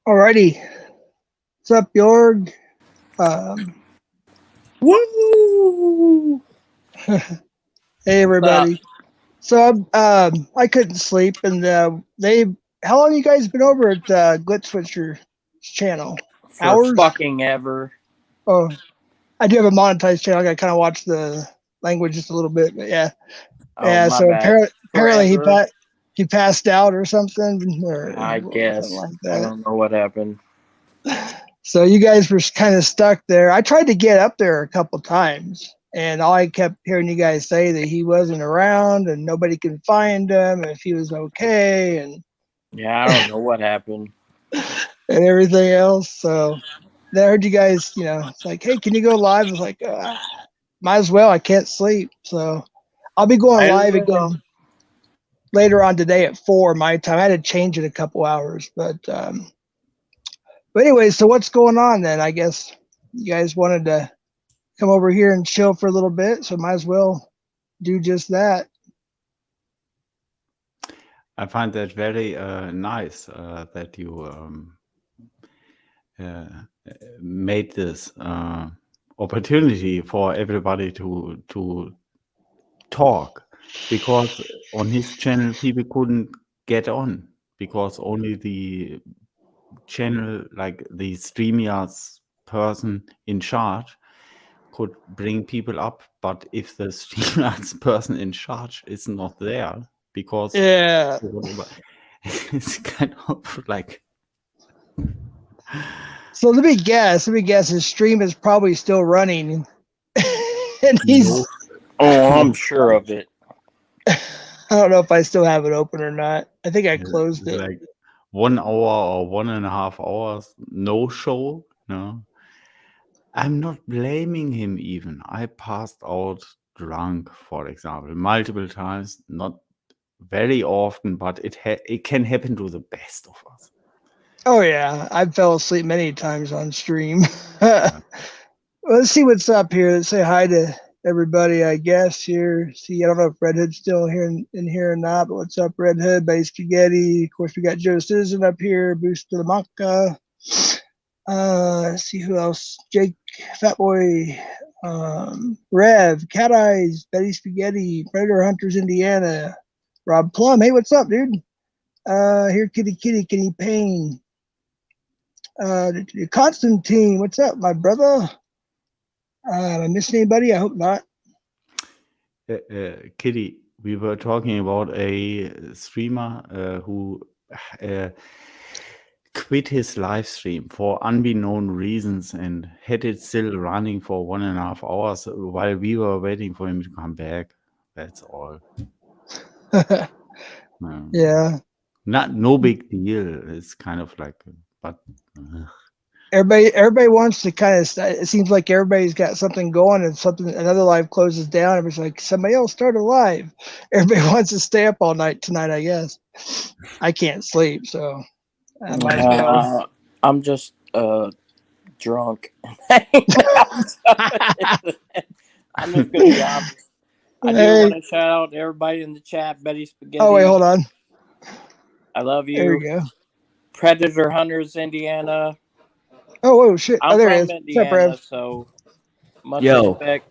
Alrighty. What's up, Jorg? Um, Woo! hey, everybody. So I couldn't sleep, and how long you guys been over at Glitch channel? For Hours? fucking ever. Oh, I do have a monetized channel. I got to kind of watch the language just a little bit, but yeah. Oh, my So bad. apparently Forever. he passed out or something, or I guess. something like I that. don't know what happened. So you guys were kind of stuck there. I tried to get up there a couple times, and all I kept hearing you guys say that he wasn't around and nobody could find him, and if he was okay, and Yeah, I don't know what happened. and everything else. So then I heard you guys, it's like, hey, can you go live? I was like, might as well. I can't sleep, so I'll be going live again later on today at 4 my time. I had to change it a couple hours, but anyway, so what's going on then? I guess you guys wanted to come over here and chill for a little bit, so might as well do just that. I find that very nice that you made this opportunity for everybody to talk, because on his channel people couldn't get on because only the channel, like the StreamYard's person in charge, could bring people up. But if the StreamYard's person in charge is not there, because it's kind of like. So let me guess. His stream is probably still running, and he's. Oh, I'm sure of it. I don't know if I still have it open or not. I think I closed it. Like 1 hour or 1.5 hours, no show. No, I'm not blaming him even. I passed out drunk, for example, multiple times, not very often, but it can happen to the best of us. Oh yeah, I fell asleep many times on stream. Let's see what's up here. Let's say hi to everybody, I guess, here. See, I don't know if Red Hood's still here in here or not, but what's up, Red Hood, Buddy Spaghetti? Of course, we got Joe Citizen up here, Boost to the Maka. Let's see who else. Jake, Fatboy, Rev, Cat Eyes, Betty Spaghetti, Predator Hunters, Indiana, Rob Plum. Hey, what's up, dude? Here, Kitty, Kenny Payne. Constantine, what's up, my brother? Am I missing anybody? I hope not. Kitty, we were talking about a streamer who quit his live stream for unbeknown reasons and had it still running for 1.5 hours while we were waiting for him to come back. That's all. Yeah. No big deal. It's kind of like, but. Everybody wants to kind of. It seems like everybody's got something going, and another live closes down. Everybody's like, somebody else start a live. Everybody wants to stay up all night tonight. I guess I can't sleep, so I might as well. I'm just drunk. I'm just gonna be honest. I do want to shout out to everybody in the chat. Betty Spaghetti. Oh wait, hold on. I love you. There we go. Predator Hunters, Indiana. Oh shit! I'm there from it is. Indiana, What's up, so much respect.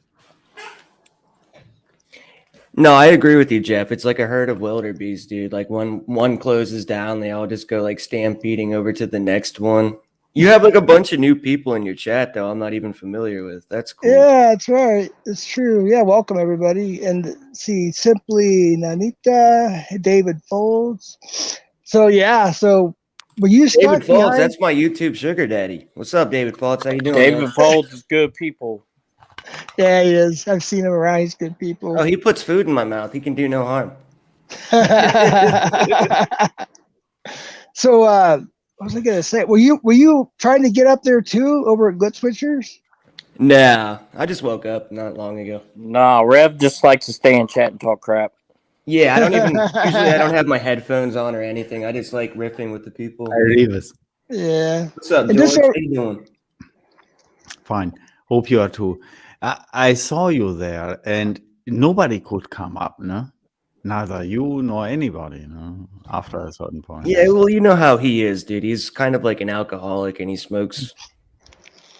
No, I agree with you, Jeff. It's like a herd of wildebeest, dude. Like when one closes down, they all just go like stampeding over to the next one. You have like a bunch of new people in your chat, though. I'm not even familiar with. That's cool. Yeah, that's right. It's true. Yeah, welcome everybody. And see, Simply Nanita, David Folds. So yeah, were you stuck David Folds? That's my YouTube sugar daddy. What's up, David Folds? How you doing? David Folds is good people. Yeah, he is. I've seen him around. He's good people. Oh, he puts food in my mouth. He can do no harm. So, what was I gonna say? Were you trying to get up there too over at Glitch Switchers? Nah, I just woke up not long ago. Nah, Rev just likes to stay in chat and talk crap. Yeah, I don't even usually. I don't have my headphones on or anything. I just like riffing with the people. Yeah. What's up, George? How you doing? Fine. Hope you are too. I saw you there, and nobody could come up, no? neither you nor anybody, after a certain point. Yeah, well, you know how he is, dude. He's kind of like an alcoholic, and he smokes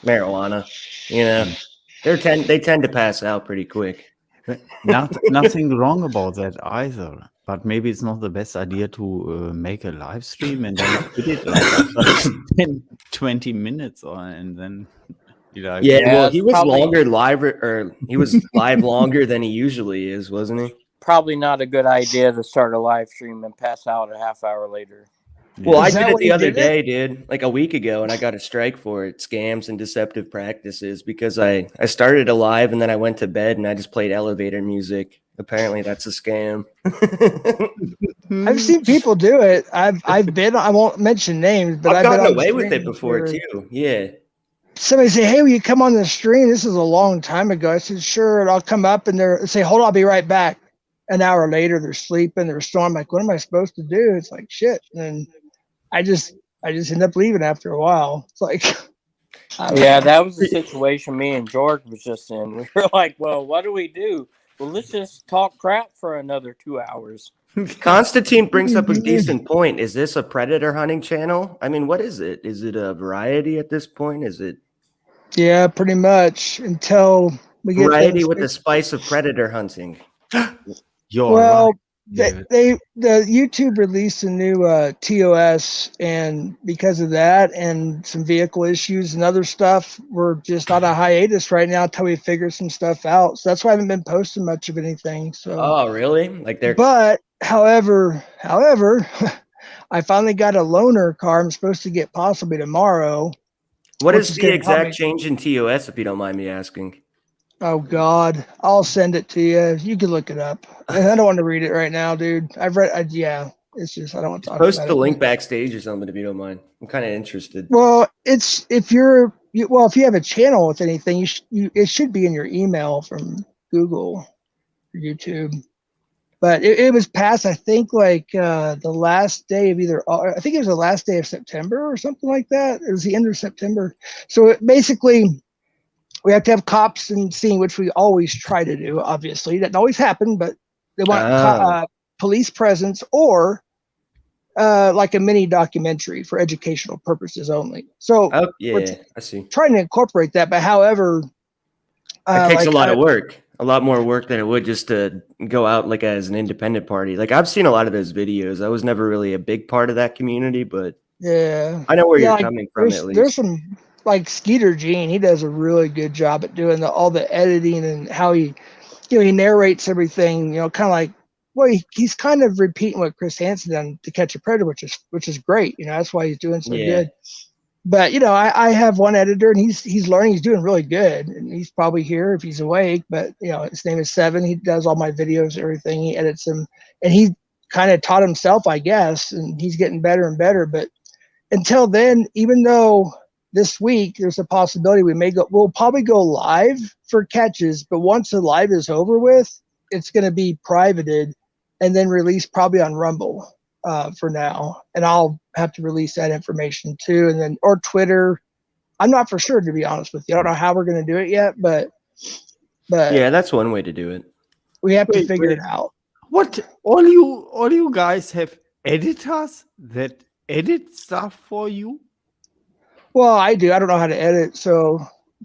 marijuana. You know, they tend to pass out pretty quick. Nothing wrong about that either. But maybe it's not the best idea to make a live stream and then put it like after 10, 20 minutes and then be like, Yeah, Yeah, well, it's he was probably- he was live longer than he usually is, wasn't he? Probably not a good idea to start a live stream and pass out a half hour later. Well, I Is that did it what the he other did day, dude, like a week ago, and I got a strike for it. Scams and deceptive practices because I started a live and then I went to bed and I just played elevator music. Apparently, that's a scam. I've seen people do it. I've been. I won't mention names, but I've been gotten on away with it streams before where too. Yeah. somebody say, "Hey, will you come on the stream?" This is a long time ago. I said, "Sure," and I'll come up and they say, "Hold on, I'll be right back." An hour later, they're sleeping, they're snoring. I'm like, what am I supposed to do? It's like shit, and I just end up leaving after a while. It's like, I don't Yeah, know. that was the situation me and George was just in. We were like, well, what do we do? Well, let's just talk crap for another 2 hours. Constantine brings up a decent point. Is this a predator hunting channel? I mean, what is it? Is it a variety at this point? Is it Yeah, pretty much until we get variety things with the fixed. spice of predator hunting? you're Well, right. David. the YouTube released a new TOS, and because of that and some vehicle issues and other stuff, we're just on a hiatus right now until we figure some stuff out. So that's why I haven't been posting much of anything. So, Oh, really? Like they're but however, I finally got a loaner car. I'm supposed to get possibly tomorrow. what which is is the gonna help exact me. change in TOS, if you don't mind me asking? Oh God, I'll send it to you. You can look it up. I don't want to read it right now, dude. I've read. Yeah, it's just I don't want to talk Post about the it. link backstage or something if you don't mind. I'm kind of interested. Well, it's if you have a channel with anything, it should be in your email from Google or YouTube. But it was passed, I think, like the last day of I think it was the last day of September or something like that. It was the end of September. So basically, we have to have cops and scene, which we always try to do. Obviously, it doesn't always happen, but they want police presence or like a mini documentary for educational purposes only. So Oh, yeah, I see. trying to incorporate that, but however, It takes like a lot of work, a lot more work than it would just to go out like as an independent party. Like I've seen a lot of those videos. I was never really a big part of that community, but yeah, I know where you're like, coming from at there's least. some like Skeeter Gene. He does a really good job at doing all the editing and how he narrates everything. Kind of like he's kind of repeating what Chris Hansen done to Catch a Predator, which is great. That's why he's doing so good. But I have one editor and he's learning. He's doing really good, and he's probably here if he's awake. But his name is Seven. He does all my videos, everything. He edits them, and he kind of taught himself, I guess, and he's getting better and better. But until then, even though this week there's a possibility we'll probably go live for catches, but once the live is over with, it's going to be privated and then released probably on Rumble for now. And I'll have to release that information too, and then or Twitter. I'm not for sure, to be honest with you. I don't know how we're going to do it yet, but Yeah, that's one way to do it. we have to Wait, figure wait. it out. What? All you guys have editors that edit stuff for you? Well, I do. I don't know how to edit, so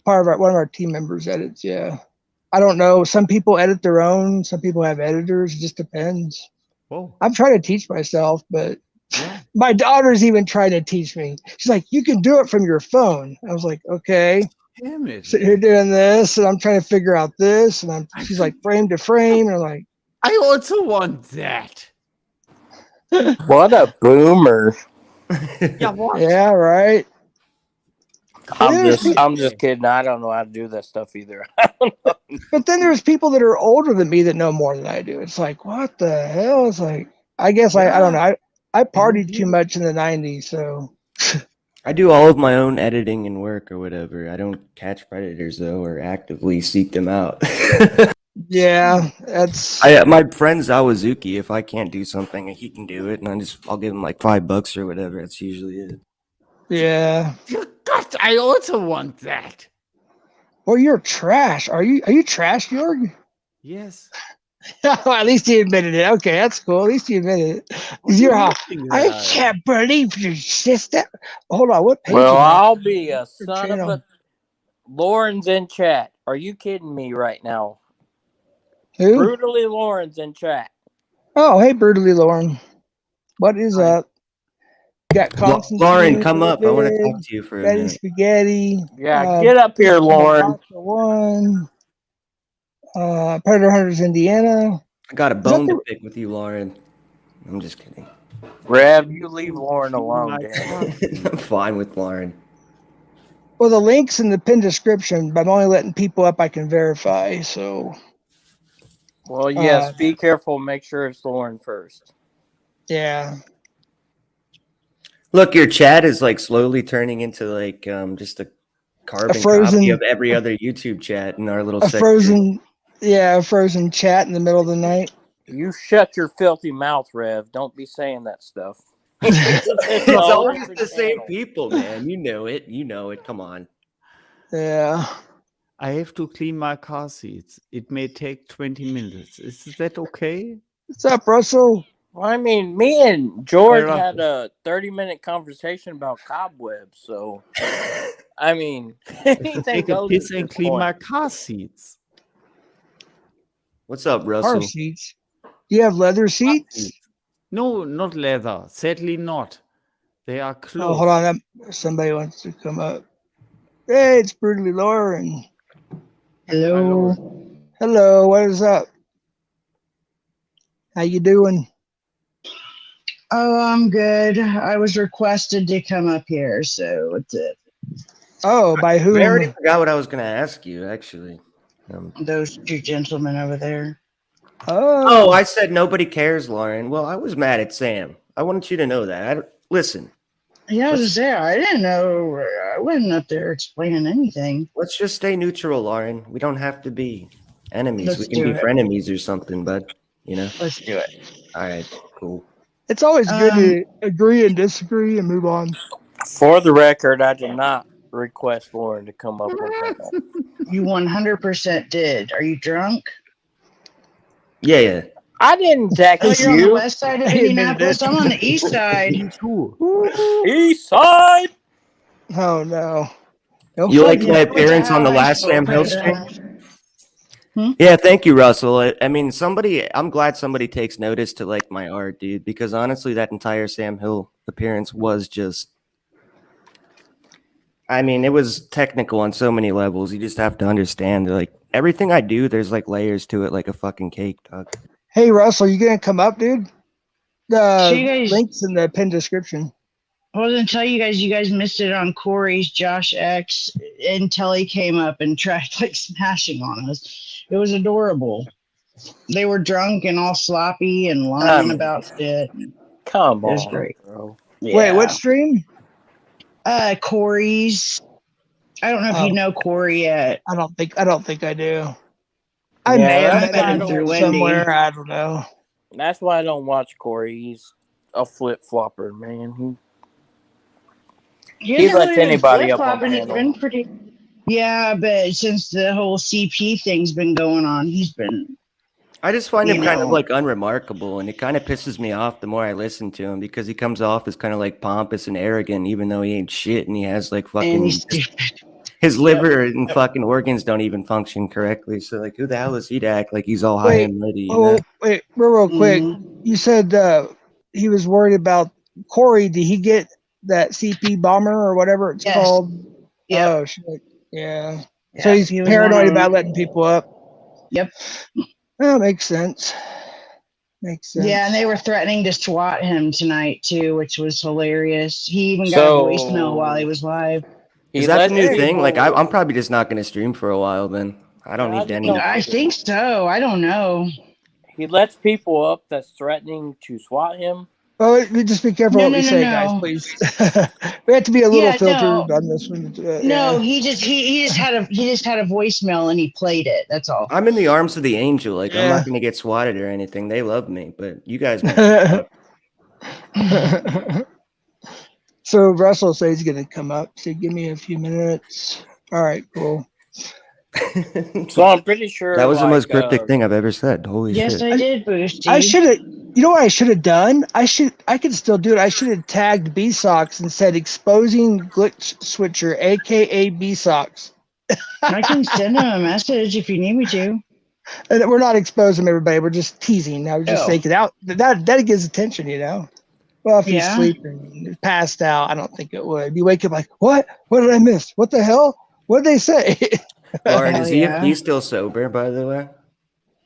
one of our team members edits. Yeah, I don't know. Some people edit their own. Some people have editors. It just depends. Whoa. I'm trying to teach myself, but Yeah. my daughter's even trying to teach me. She's like, "You can do it from your phone." I was like, "Okay." Damn it. Sitting here doing this, and I'm trying to figure out this, and she's like frame to frame, and I'm like, I also want that. What a boomer. Yeah, what? "Yeah, right." I'm just kidding. I don't know how to do that stuff either. But then there's people that are older than me that know more than I do. It's like, what the hell? It's like, I guess I don't know. I partied too much in the 90s, so I do all of my own editing and work or whatever. I don't catch predators though, or actively seek them out. yeah, that's My friend Zawazuki, if I can't do something, he can do it, and I'll give him like $5 or whatever. That's usually it. yeah. God, I also want that. Well, you're trash. Are you trash, Jorg? Yes. At least he admitted it. Okay, that's cool. At least he admitted it. 'Cause you're how, I can't believe your sister. Hold on, what page? Well, am I- I'll be a Your son of channel. a. Lauren's in chat. Are you kidding me right now? Who? Brutally Lauren's in chat. Oh, hey, brutally Lauren. What is Hi. up? Got Constantine. Lauren, come up. I want to David, talk to you for a Betty minute. Spaghetti. Yeah, get up here, Lauren. One. Predator Hunters, Indiana. I got a that bone the- to pick with you, Lauren. I'm just kidding. Rev, you leave Lauren alone, damn. I'm fine with Lauren. Well, the link's in the pinned description, but I'm only letting people up I can verify. So, Well, yes, be careful. Make sure it's Lauren first. yeah. Look, your chat is like slowly turning into like just a carbon frozen- copy of every other YouTube chat in our little A section. frozen chat in the middle of the night. You shut your filthy mouth, Rev. Don't be saying that stuff. It's a whole always different the same channel. people, man. You know it. You know it. Come on. Yeah. I have to clean my car seats. It may take 20 minutes. Is that okay? What's up, Russell? Well, I mean, me and George Hey, had a 30-minute conversation about cobwebs, so I mean, anything Take a goes. piss at and this clean point. my car seats. What's up, Car Russell? seats. Do you have leather seats? No, not leather. Sadly not. They are closed. Oh, hold on. Somebody wants to come up. Hey, it's brutally Lauren. Hello. Hello. What is up? How you doing? Oh, I'm good. I was requested to come up here, so it's it. Oh, by I already whom? forgot what I was going to ask you, actually. Those two gentlemen over there. Oh, I said nobody cares, Lauren. Well, I was mad at Sam. I wanted you to know that. Listen, Yeah, I was there. I didn't know. I wasn't up there explaining anything. let's just stay neutral, Lauren. We don't have to be enemies. Let's We can do be it. frenemies or something, but, you know. Let's do it. All right, cool. It's always good to agree and disagree and move on. For the record, I did not request Lauren to come up with that. You 100% did. Are you drunk? Yeah. I didn't Oh, text you're on the you. west side of I admitted Indianapolis. it. I'm on the east side. Me too. East side. Oh no. No You fun. like my I went to appearance on the high last school, Sam Hill but, stream? Yeah, thank you, Russell. I mean, I'm glad somebody takes notice to like my art, dude, because honestly, that entire Sam Hill appearance was just, I mean, it was technical on so many levels. You just have to understand, like, everything I do, there's like layers to it, like a fucking cake, dog. Hey Russell, you gonna come up, dude? The So you guys- links in the pinned description. I was gonna tell you guys missed it on Corey's Josh X until he came up and tried like smashing on us. It was adorable. They were drunk and all sloppy and lying about shit. Come It was on, great. bro. Wait, what stream? Corey's. I don't know if Oh. you know Corey yet. I don't think I do. I Yeah, may have that's met why I him don't- through Wendy. somewhere. I don't know. That's why I don't watch Corey. He's a flip flopper, man. He hasn't lets been anybody up on flip-flopping. He's panel. been pretty. Yeah, but since the whole CP thing's been going on, he's been. I just find him You kind of know. like unremarkable, and it kind of pisses me off the more I listen to him because he comes off as kind of like pompous and arrogant, even though he ain't shit, and he has like And fucking he's stupid. his liver and fucking organs don't even function correctly. So like, who the hell is he to act like he's all high Wait, and mighty? You Oh, know? wait, real quick. Mhm. You said he was worried about Corey. Did he get that CP bomber or whatever it's Yes. called? Yep. Oh shit. Yeah. Yeah, So he's he was paranoid one of about them. letting people up. Yep. Well, makes sense. Makes sense. Yeah, and they were threatening to SWAT him tonight too, which was hilarious. He even got So- a voicemail while he was live. Is that the new lets thing? Like, people- I'm probably just not going to stream for a while. Then I don't Yeah, need I any. don't- I think so. I don't know. He lets people up that's threatening to SWAT him. Well, just be careful No, what no, we no, say, no. guys, please. We have to be a little Yeah, filtered no. on this one. No, Yeah. he just had a voicemail and he played it. That's all. I'm in the arms of the angel. Like, I'm Yeah. not going to get swatted or anything. They love me, but you guys. Won't. So Russell says he's gonna come up. So give me a few minutes. All right, cool. So I'm pretty sure That was the most like, cryptic thing I've ever said. Holy Yes, shit. I did, Boosty. I should have. You know what I should have done? I could still do it. I should have tagged B-Sox and said exposing glitch switcher, aka B-Sox. I can send him a message if you need me to. And we're not exposing everybody. We're just teasing. I was just Oh. saying it out. That gets attention, you know. Well, if Yeah. he's sleeping, passed out, I don't think it would. You wake up like, what? What did I miss? What the hell? What did they say? Lauren, Hell is yeah. he's still sober, by the way?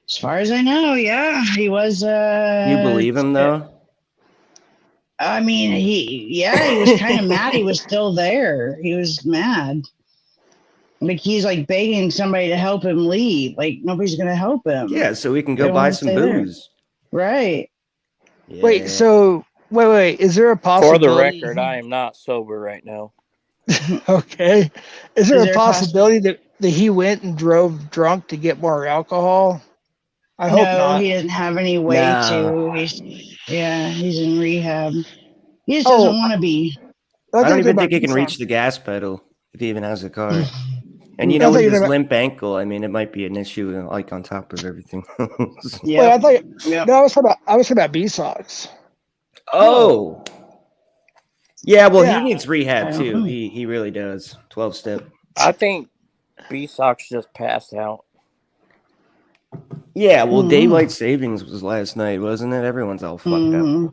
As far as I know, yeah, he was. You believe him though? I mean, he was kind of mad. He was still there. He was mad. Like he's like begging somebody to help him leave. Like nobody's gonna help him. Yeah, so we can They go don't buy wanna some stay there. booze. Right. Yeah. Wait, so wait. Is there a for possibility? the record, I am not sober right now. Okay. Is there Is a there a possibility that he went and drove drunk to get more alcohol? I hope no, not. he doesn't have any way No. to. He's in rehab. He just doesn't want to be. I don't even think he can reach the gas pedal if he even has a car. And you I know, thought with you his were- limp ankle, I mean, it might be an issue, like on top of everything else. Wait, I Yeah. thought. Yeah. No, I was talking about B-Sox. Oh, yeah. Well, Yeah. he needs rehab I don't too. know. He really does. 12-step. I think B-Sox just passed out. Yeah. Well, Mhm. daylight savings was last night, wasn't it? Everyone's all fucked up. Mhm.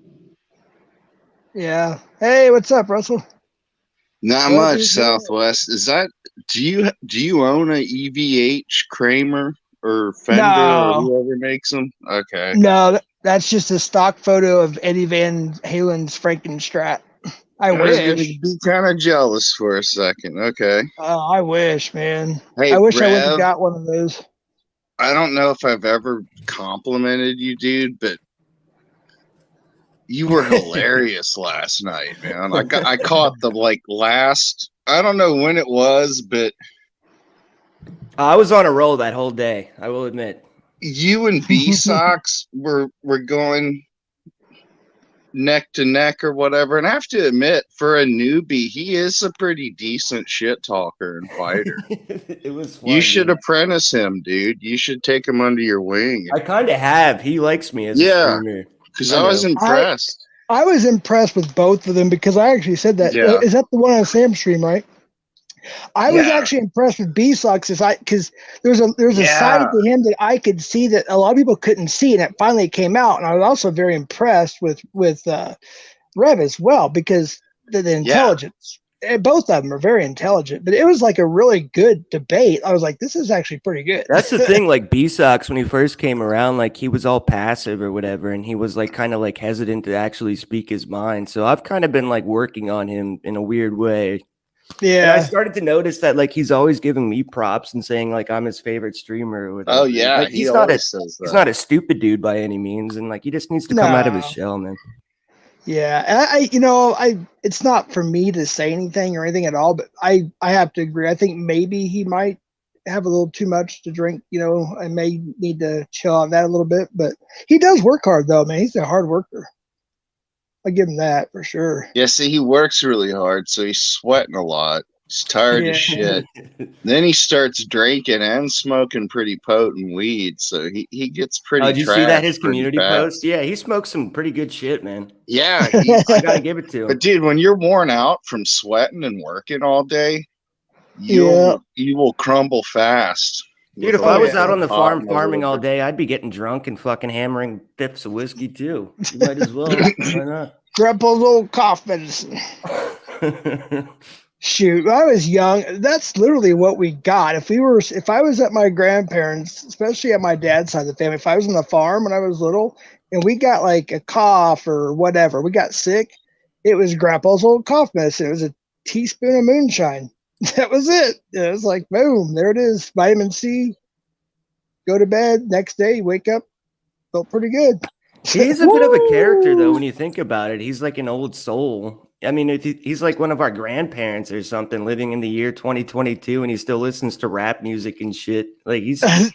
Yeah. Hey, what's up, Russell? Not What much, is that? Southwest. Is that do you own a EVH Kramer or Fender No. or whoever makes them? Okay. No, that's just a stock photo of Eddie Van Halen's Frankenstrat. I was gonna wish. be kind of jealous for a second. Okay. I wish, man. Hey, I wish I would have Rev, got one of those. I don't know if I've ever complimented you, dude, but you were hilarious last night, man. I caught the last. I don't know when it was, but I was on a roll that whole day. I will admit. you and B-Sox were going neck to neck or whatever. And I have to admit, for a newbie, he is a pretty decent shit talker and fighter. It was fun. You should dude. apprentice him, dude. You should take him under your wing. I kind of have. He likes me as Yeah. a streamer. Because I I was know. impressed. I was impressed with both of them because I actually said that. Yeah. Is that the one on Sam stream, right? I was Yeah. actually impressed with B-Sox because there's a Yeah. side to him that I could see that a lot of people couldn't see, and it finally came out. And I was also very impressed with Rev as well because the intelligence. Both of them are very intelligent, but it was like a really good debate. I was like, this is actually pretty good. That's the thing, like B-Sox, when he first came around, like he was all passive or whatever, and he was like kind of like hesitant to actually speak his mind. So I've kind of been like working on him in a weird way. And I Yeah. started to notice that like he's always giving me props and saying like I'm his favorite streamer or whatever. Oh, yeah. Like, he he's not a always says that. he's not a stupid dude by any means, and like he just needs to come out of his No. shell, man. Yeah, and it's not for me to say anything or anything at all, but I have to agree. I think maybe he might have a little too much to drink. I may need to chill on that a little bit. But he does work hard, though, man. He's a hard worker. I give him that for sure. Yeah, see, he works really hard, so he's sweating a lot. He's tired Yeah. as shit. Then he starts drinking and smoking pretty potent weed, so he gets pretty. Oh, did you see that trashed his pretty community fast. post? Yeah, he smokes some pretty good shit, man. Yeah, I gotta give it to him. but dude, when you're worn out from sweating and working all day, Yeah. you will crumble fast. Dude, if With I a was little out on the pot farm and a farming little all day, I'd be getting drunk and fucking hammering fifths of whiskey too. You might as well. Why Grandpa's old cough medicine. not? Shoot, when I was young, that's literally what we got. If I was at my grandparents', especially at my dad's side of the family, if I was on the farm when I was little and we got like a cough or whatever, we got sick, it was Grandpa's old cough medicine. It was a teaspoon of moonshine. That was it. It was like, boom, there it is. Vitamin C. Go to bed. Next day, wake up, felt pretty good. He's a bit of a character, though, when you think about it. He's like an old soul. I mean, he's like one of our grandparents or something living in the year 2022, and he still listens to rap music and shit. Like, he's a whole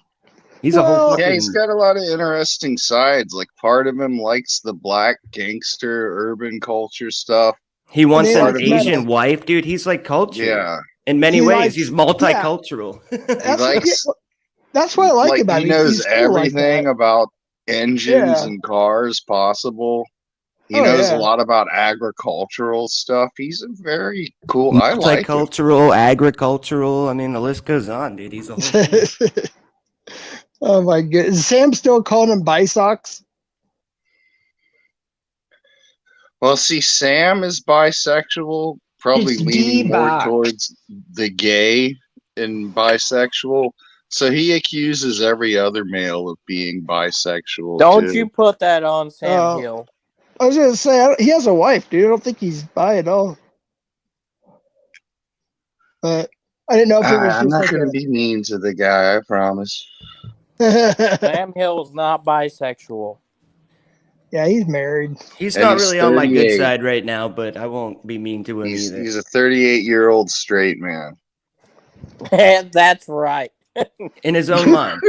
Well, fucking... Yeah, he's got a lot of interesting sides. Like, part of him likes the black gangster urban culture stuff. He wants Yeah, an it's Asian metal. wife, dude. He's like culture. Yeah. In many He ways, likes- he's multicultural. That's, likes- that's what I like about he him. knows He's cool like everything that. about engines Yeah. and cars possible. He Oh, knows yeah. a lot about agricultural stuff. He's a very cool. I like him. Multicultural, agricultural. I mean, the list goes on, dude. He's a whole thing. Oh my goodness. Is Sam still calling him Bisox? Well, see, Sam is bisexual, probably It's leaning more D-Box. towards the gay and bisexual. So he accuses every other male of being bisexual. Don't too. you put that on Sam Oh. Hill. I was gonna say he has a wife, dude. I don't think he's bi at all. But I didn't know if it was I'm just not like going to be mean to the guy, I promise. Sam Hill is not bisexual. Yeah, he's married. He's And not he's really on my good 38. side right now, but I won't be mean to him either. He's a 38-year-old straight man. That's right. In his own mind.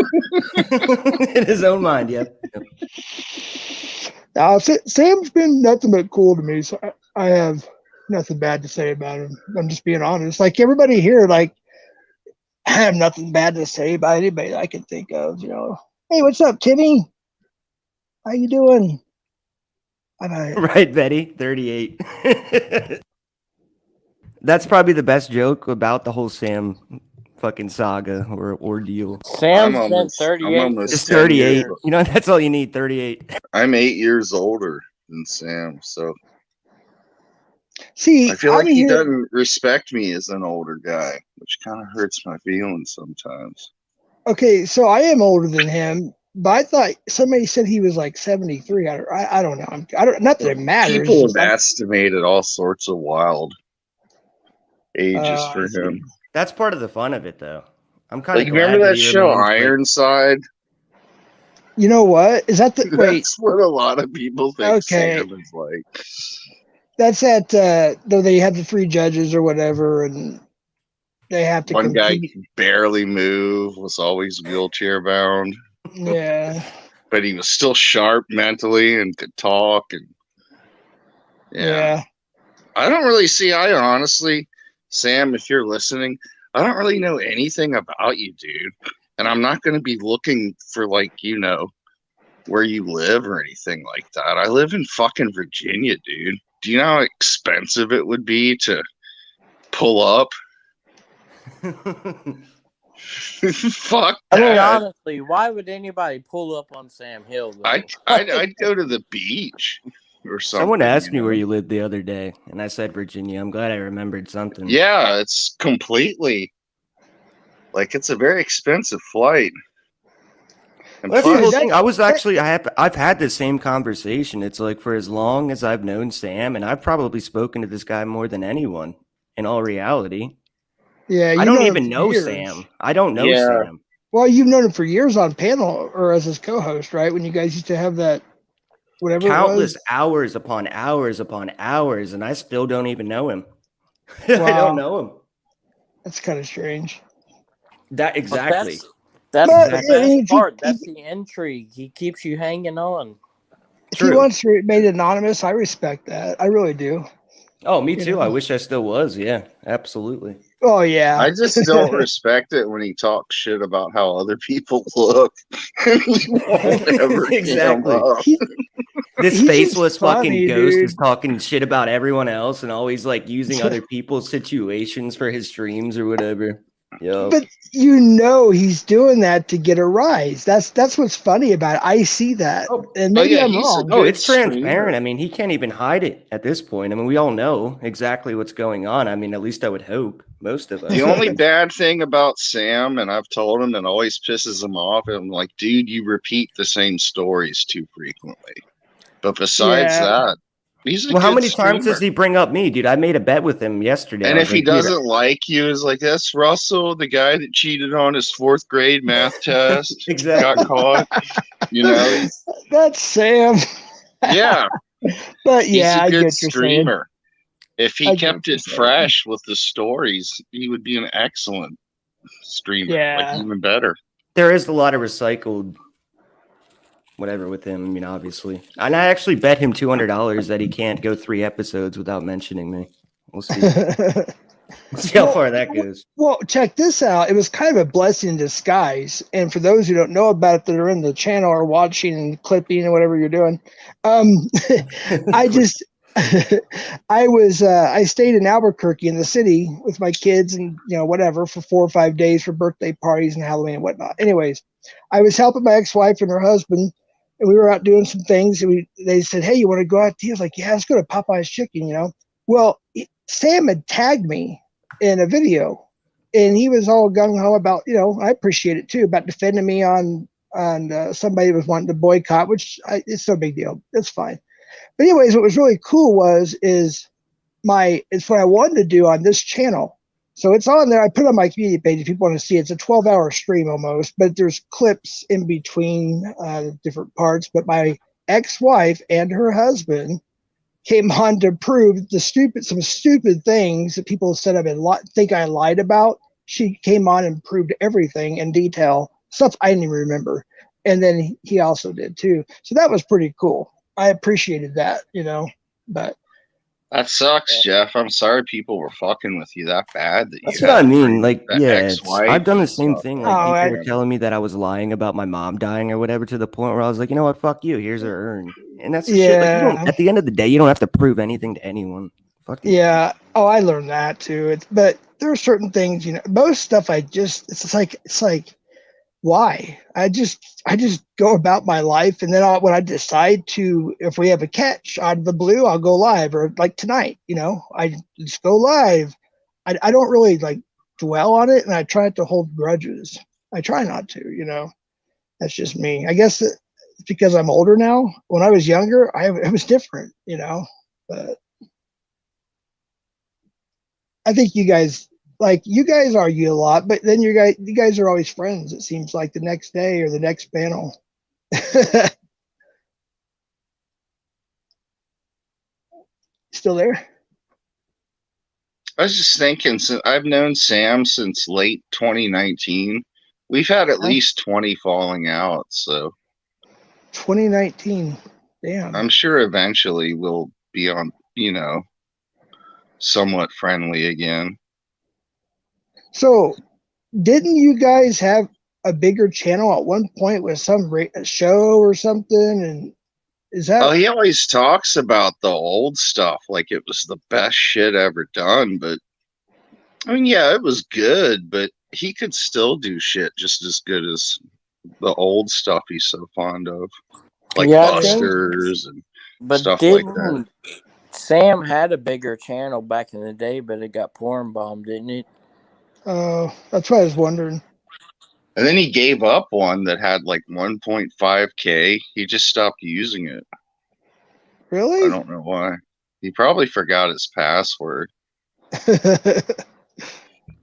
In his own mind, yeah. Sam's been nothing but cool to me, so I have nothing bad to say about him. I'm just being honest. Like everybody here, like I have nothing bad to say about anybody that I can think of. You know, hey, what's up, Timmy? How you doing? Bye. Right, Betty, 38. That's probably the best joke about the whole Sam fucking saga or ordeal. Sam's I'm been almost- I'm 38. almost Just 10 38. years- You know, that's all you need, 38. I'm 8 years older than Sam, so See, I feel like I'm he here- doesn't respect me as an older guy, which kind of hurts my feelings sometimes. Okay, so I am older than him, but I thought somebody said he was like 73. I don't know. I don't. Not that it matters. People It's have like- estimated all sorts of wild ages I for see. him. That's part of the fun of it, though. I'm kind Like, of remember that show Ironside? You know what? Is that the wait? That's what a lot of people think Okay. Sam is like. That's at though they have the 3 judges or whatever, and they have to One guy compete. could barely move, was always wheelchair bound, Yeah, but he was still sharp mentally and could talk. And yeah. I don't really see. I honestly, Sam, if you're listening, I don't really know anything about you, dude. And I'm not going to be looking for, like, where you live or anything like that. I live in fucking Virginia, dude. Do you know how expensive it would be to pull up? Fuck I mean, that. honestly, why would anybody pull up on Sam Hill? Though? I'd go to the beach or something. Someone asked me know? where you lived the other day, and I said Virginia. I'm glad I remembered something. Yeah, it's completely like it's a very expensive flight. And Well, that's the plus- whole thing. I was actually I've had the same conversation. It's like for as long as I've known Sam, and I've probably spoken to this guy more than anyone. In all reality, Yeah, I you don't know him even for know years. Sam. I don't know Yeah. Sam. Well, you've known him for years on panel or as his co-host, right? When you guys used to have that, whatever it Countless was. hours upon hours upon hours, and I still don't even know him. I Wow. don't know him. That's kind of strange. That But exactly. That's But, the I best mean, if you- part. That's the intrigue. He keeps you hanging on. If he True. wants to made anonymous, I respect that. I really do. Oh, me You too. know? I wish I still was. Yeah, absolutely. Oh yeah. I just don't respect it when he talks shit about how other people look. He won't ever come Exactly. up. This He's just faceless fucking funny, ghost dude. is talking shit about everyone else and always like using other people's situations for his streams or whatever. Yo. But you know he's doing that to get a rise. That's what's funny about it. I see that, Oh, and maybe yeah, I'm he's a wrong. Oh, good it's transparent. streamer. I mean, he can't even hide it at this point. I mean, we all know exactly what's going on. I mean, at least I would hope most of us. The only bad thing about Sam, and I've told him and always pisses him off, I'm like, dude, you repeat the same stories too frequently. But besides Yeah. that, he's a Well, how good many times does streamer. he bring up me, dude? I made a bet with him yesterday. And I if was he like, dude, doesn't like you, is like, that's Russell, the guy that cheated on his 4th grade math test, Exactly. got caught. You know, he's- That's Sam. yeah, But he's yeah, a I good get your saying. streamer. If he I get kept what you're it saying. fresh with the stories, he would be an excellent streamer. Yeah. Like even better. there is a lot of recycled whatever with him. I mean, obviously. And I actually bet him $200 that he can't go 3 episodes without mentioning me. We'll see. See how Well, far that goes. Well, check this out. It was kind of a blessing in disguise. And for those who don't know about it that are in the channel or watching and clipping and whatever you're doing, I just I stayed in Albuquerque in the city with my kids and whatever for 4 or 5 days for birthday parties and Halloween and whatnot. Anyways, I was helping my ex-wife and her husband, and we were out doing some things. And they said, "Hey, you want to go out to eat?" I was like, "Yeah, let's go to Popeye's Chicken." Well, Sam had tagged me in a video, and he was all gung ho about, I appreciate it too, about defending me on somebody was wanting to boycott, which it's no big deal. It's fine. But anyways, what was really cool it's what I wanted to do on this channel. So it's on there. I put it on my community page if people want to see it. It's a 12-hour stream almost, but there's clips in between different parts. But my ex-wife and her husband came on to prove some stupid things that people said think I lied about. She came on and proved everything in detail, stuff I didn't even remember. And then he also did too. So that was pretty cool. I appreciated that, but That sucks, Jeff. I'm sorry people were fucking with you that bad. That's what I mean. Like, that yeah, ex-wife I've done the same stuff. thing. Like, Oh, people were telling me that I was lying about my mom dying or whatever, to the point where I was like, you know what, fuck you. Here's her urn. And that's the shit. Like, Yeah. at the end of the day, you don't have to prove anything to anyone. Fuck these yeah. Oh, I learned that too. But there are certain things, most stuff it's like, why? I just go about my life, and then when I decide if we have a catch out of the blue, I'll go live, or like tonight, I just go live. I don't really like dwell on it, and I try not to hold grudges. I try not to, that's just me. I guess it's because I'm older now. When I was younger, it was different, but I think you guys argue a lot, but then you guys are always friends. It seems like the next day or the next panel. Still there? I was just thinking, I've known Sam since late 2019. We've had at least 20 falling out, so 2019. Damn. I'm sure eventually we'll be on, somewhat friendly again. So, didn't you guys have a bigger channel at one point with some show or something? And is that? Oh, he always talks about the old stuff like it was the best shit ever done. But I mean, yeah, it was good, but he could still do shit just as good as the old stuff he's so fond of, like Yeah, I think- Busters and But stuff like that. Sam had a bigger channel back in the day, but it got porn bombed, didn't it? That's what I was wondering. And then he gave up one that had like 1.5K. He just stopped using it. Really? I don't know why. He probably forgot his password.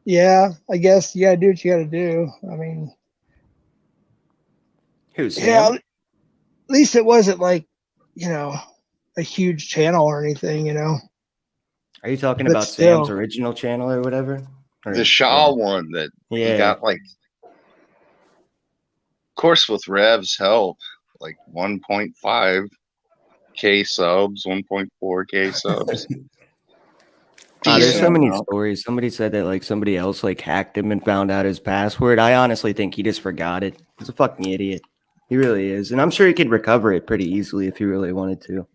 Yeah, I guess you gotta do what you gotta do. I mean, Who's yeah, Sam? at least it wasn't like, a huge channel or anything, Are you talking but about still. Sam's original channel or whatever? Or- The Shaw one that Yeah. he got, like, of course, with Rev's help, like 1.5K subs, 1.4K subs. There's so Decent many amount. stories. Somebody said that like somebody else like hacked him and found out his password. I honestly think he just forgot it. He's a fucking idiot. He really is. And I'm sure he could recover it pretty easily if he really wanted to.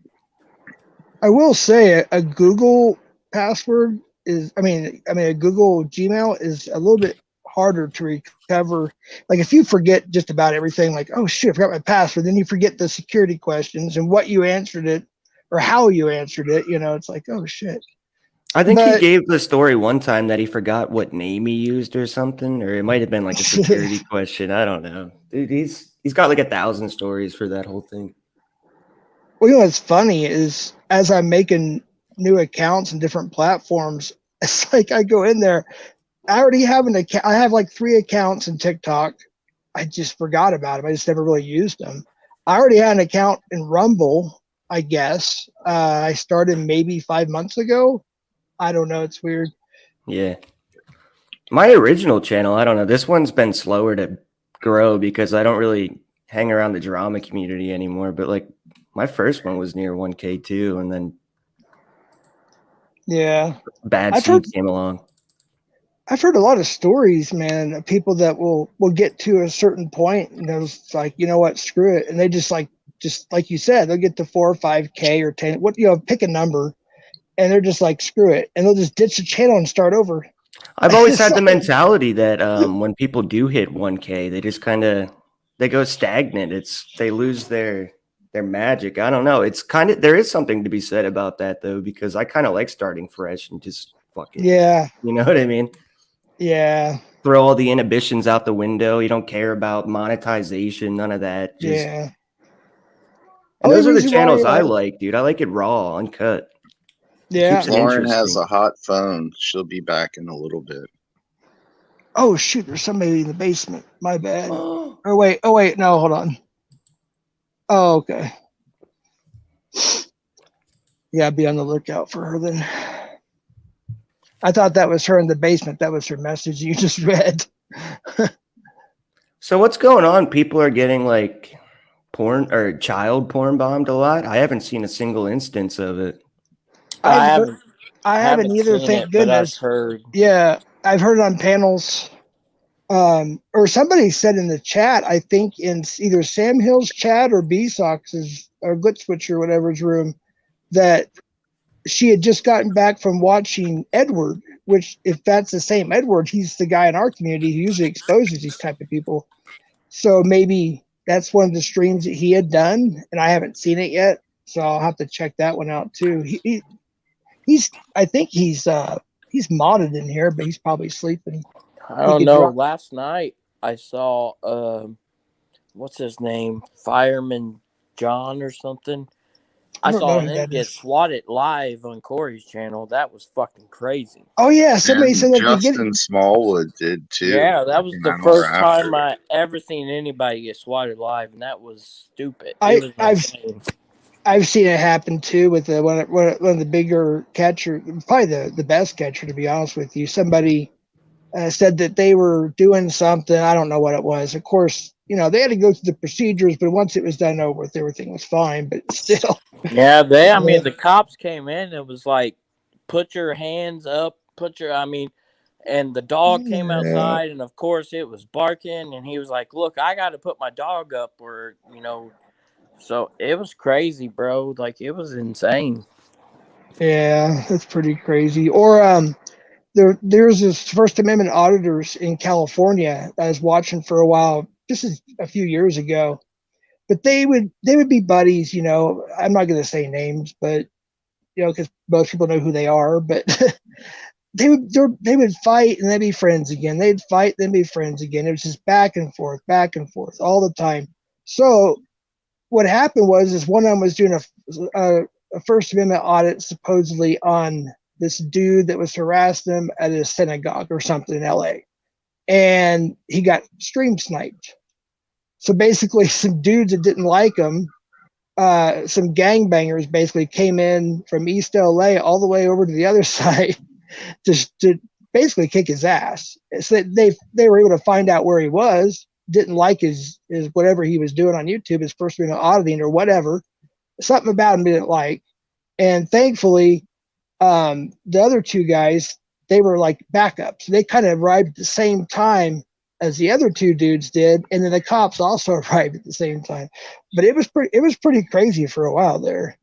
I will say a Google password is, a Google Gmail is a little bit harder to recover. Like if you forget just about everything, like, oh shit, I forgot my password, then you forget the security questions and what you answered it or how you answered it, it's like, oh shit. I think he But- gave the story one time that he forgot what name he used or something, or it might have been like a security question. I don't know. Dude, he's got like 1,000 stories for that whole thing. Well, what's funny is as I'm making new accounts and different platforms, it's like I go in there, I already have an account. I have like 3 accounts in TikTok. I just forgot about them. I just never really used them. I already had an account in Rumble, I guess. I started maybe 5 months ago. I don't know. It's weird. Yeah. My original channel, I don't know. This one's been slower to grow because I don't really hang around the drama community anymore. But like my first one was near 1K too, and then Yeah. Bad I've Seed heard- came along. I've heard a lot of stories, man, of people that will get to a certain point and it's like, you know what, screw it, and they just like you said, they'll get to 4 or 5K or 10, what, pick a number, and they're just like, screw it, and they'll just ditch the channel and start over. I've always had the mentality that when people do hit 1K, they just kind of they go stagnant. They lose their magic. I don't know. It's kind of there is something to be said about that though, because I kind of like starting fresh and just fucking Yeah. You know what I mean? Yeah. Throw all the inhibitions out the window. You don't care about monetization, none of that. Just, Yeah. And those are the Only reason why, channels I like, dude. I like it raw, uncut. Yeah. Keeps it Lauren has interesting. a hot phone. She'll be back in a little bit. Oh shoot, there's somebody in the basement. My bad. Oh, Oh wait, no, hold on. Oh, okay. Yeah, be on the lookout for her then. I thought that was her in the basement. That was her message you just read. so what's going on? People are getting like porn or child porn bombed a lot. I haven't seen a single instance of it. I haven't either, seen thank it, but I've goodness. heard. Yeah, I've heard it on panels. Or somebody said in the chat, I think in either Sam Hill's chat or B-Sox's or Glitchwitch or whatever's room, that she had just gotten back from watching Edward, which if that's the same Edward, he's the guy in our community who usually exposes these type of people. So maybe that's one of the streams that he had done, and I haven't seen it yet. So I'll have to check that one out too. I think he's modded in here, but he's probably sleeping. I don't know. Last night I saw what's his name? Fireman John or something. I saw him get swatted live on Corey's channel. That was fucking crazy. Oh yeah, somebody said that Justin Smallwood did too. Yeah, that was the first time I ever seen anybody get swatted live, and that was stupid. I've seen it happen too with one of the bigger catcher, probably the best catcher to be honest with you. Somebody said that they were doing something. I don't know what it was. Of course, they had to go through the procedures, but once it was done over with, everything was fine. But still. Yeah, I mean, the cops came in. It was like, put your hands up, and the dog came outside, and of course it was barking, and he was like, look, I got to put my dog up, or, so it was crazy, bro. Like, it was insane. Yeah, that's pretty crazy. Or, there's this First Amendment auditors in California I was watching for a while. This is a few years ago, but they would be buddies. I'm not going to say names, but because most people know who they are. But they would fight and they'd be friends again. They'd fight, then be friends again. It was just back and forth all the time. So what happened was one of them was doing a First Amendment audit supposedly on this dude that was harassing him at a synagogue or something in LA. And he got stream sniped. So basically some dudes that didn't like him, some gangbangers basically came in from East LA all the way over to the other side to basically kick his ass. So they were able to find out where he was, didn't like his whatever he was doing on YouTube, his First Amendment auditing or whatever. Something about him didn't like. And thankfully, the other two guys, they were like backups. They kind of arrived at the same time as the other two dudes did, and then the cops also arrived at the same time. But it was pretty crazy for a while there,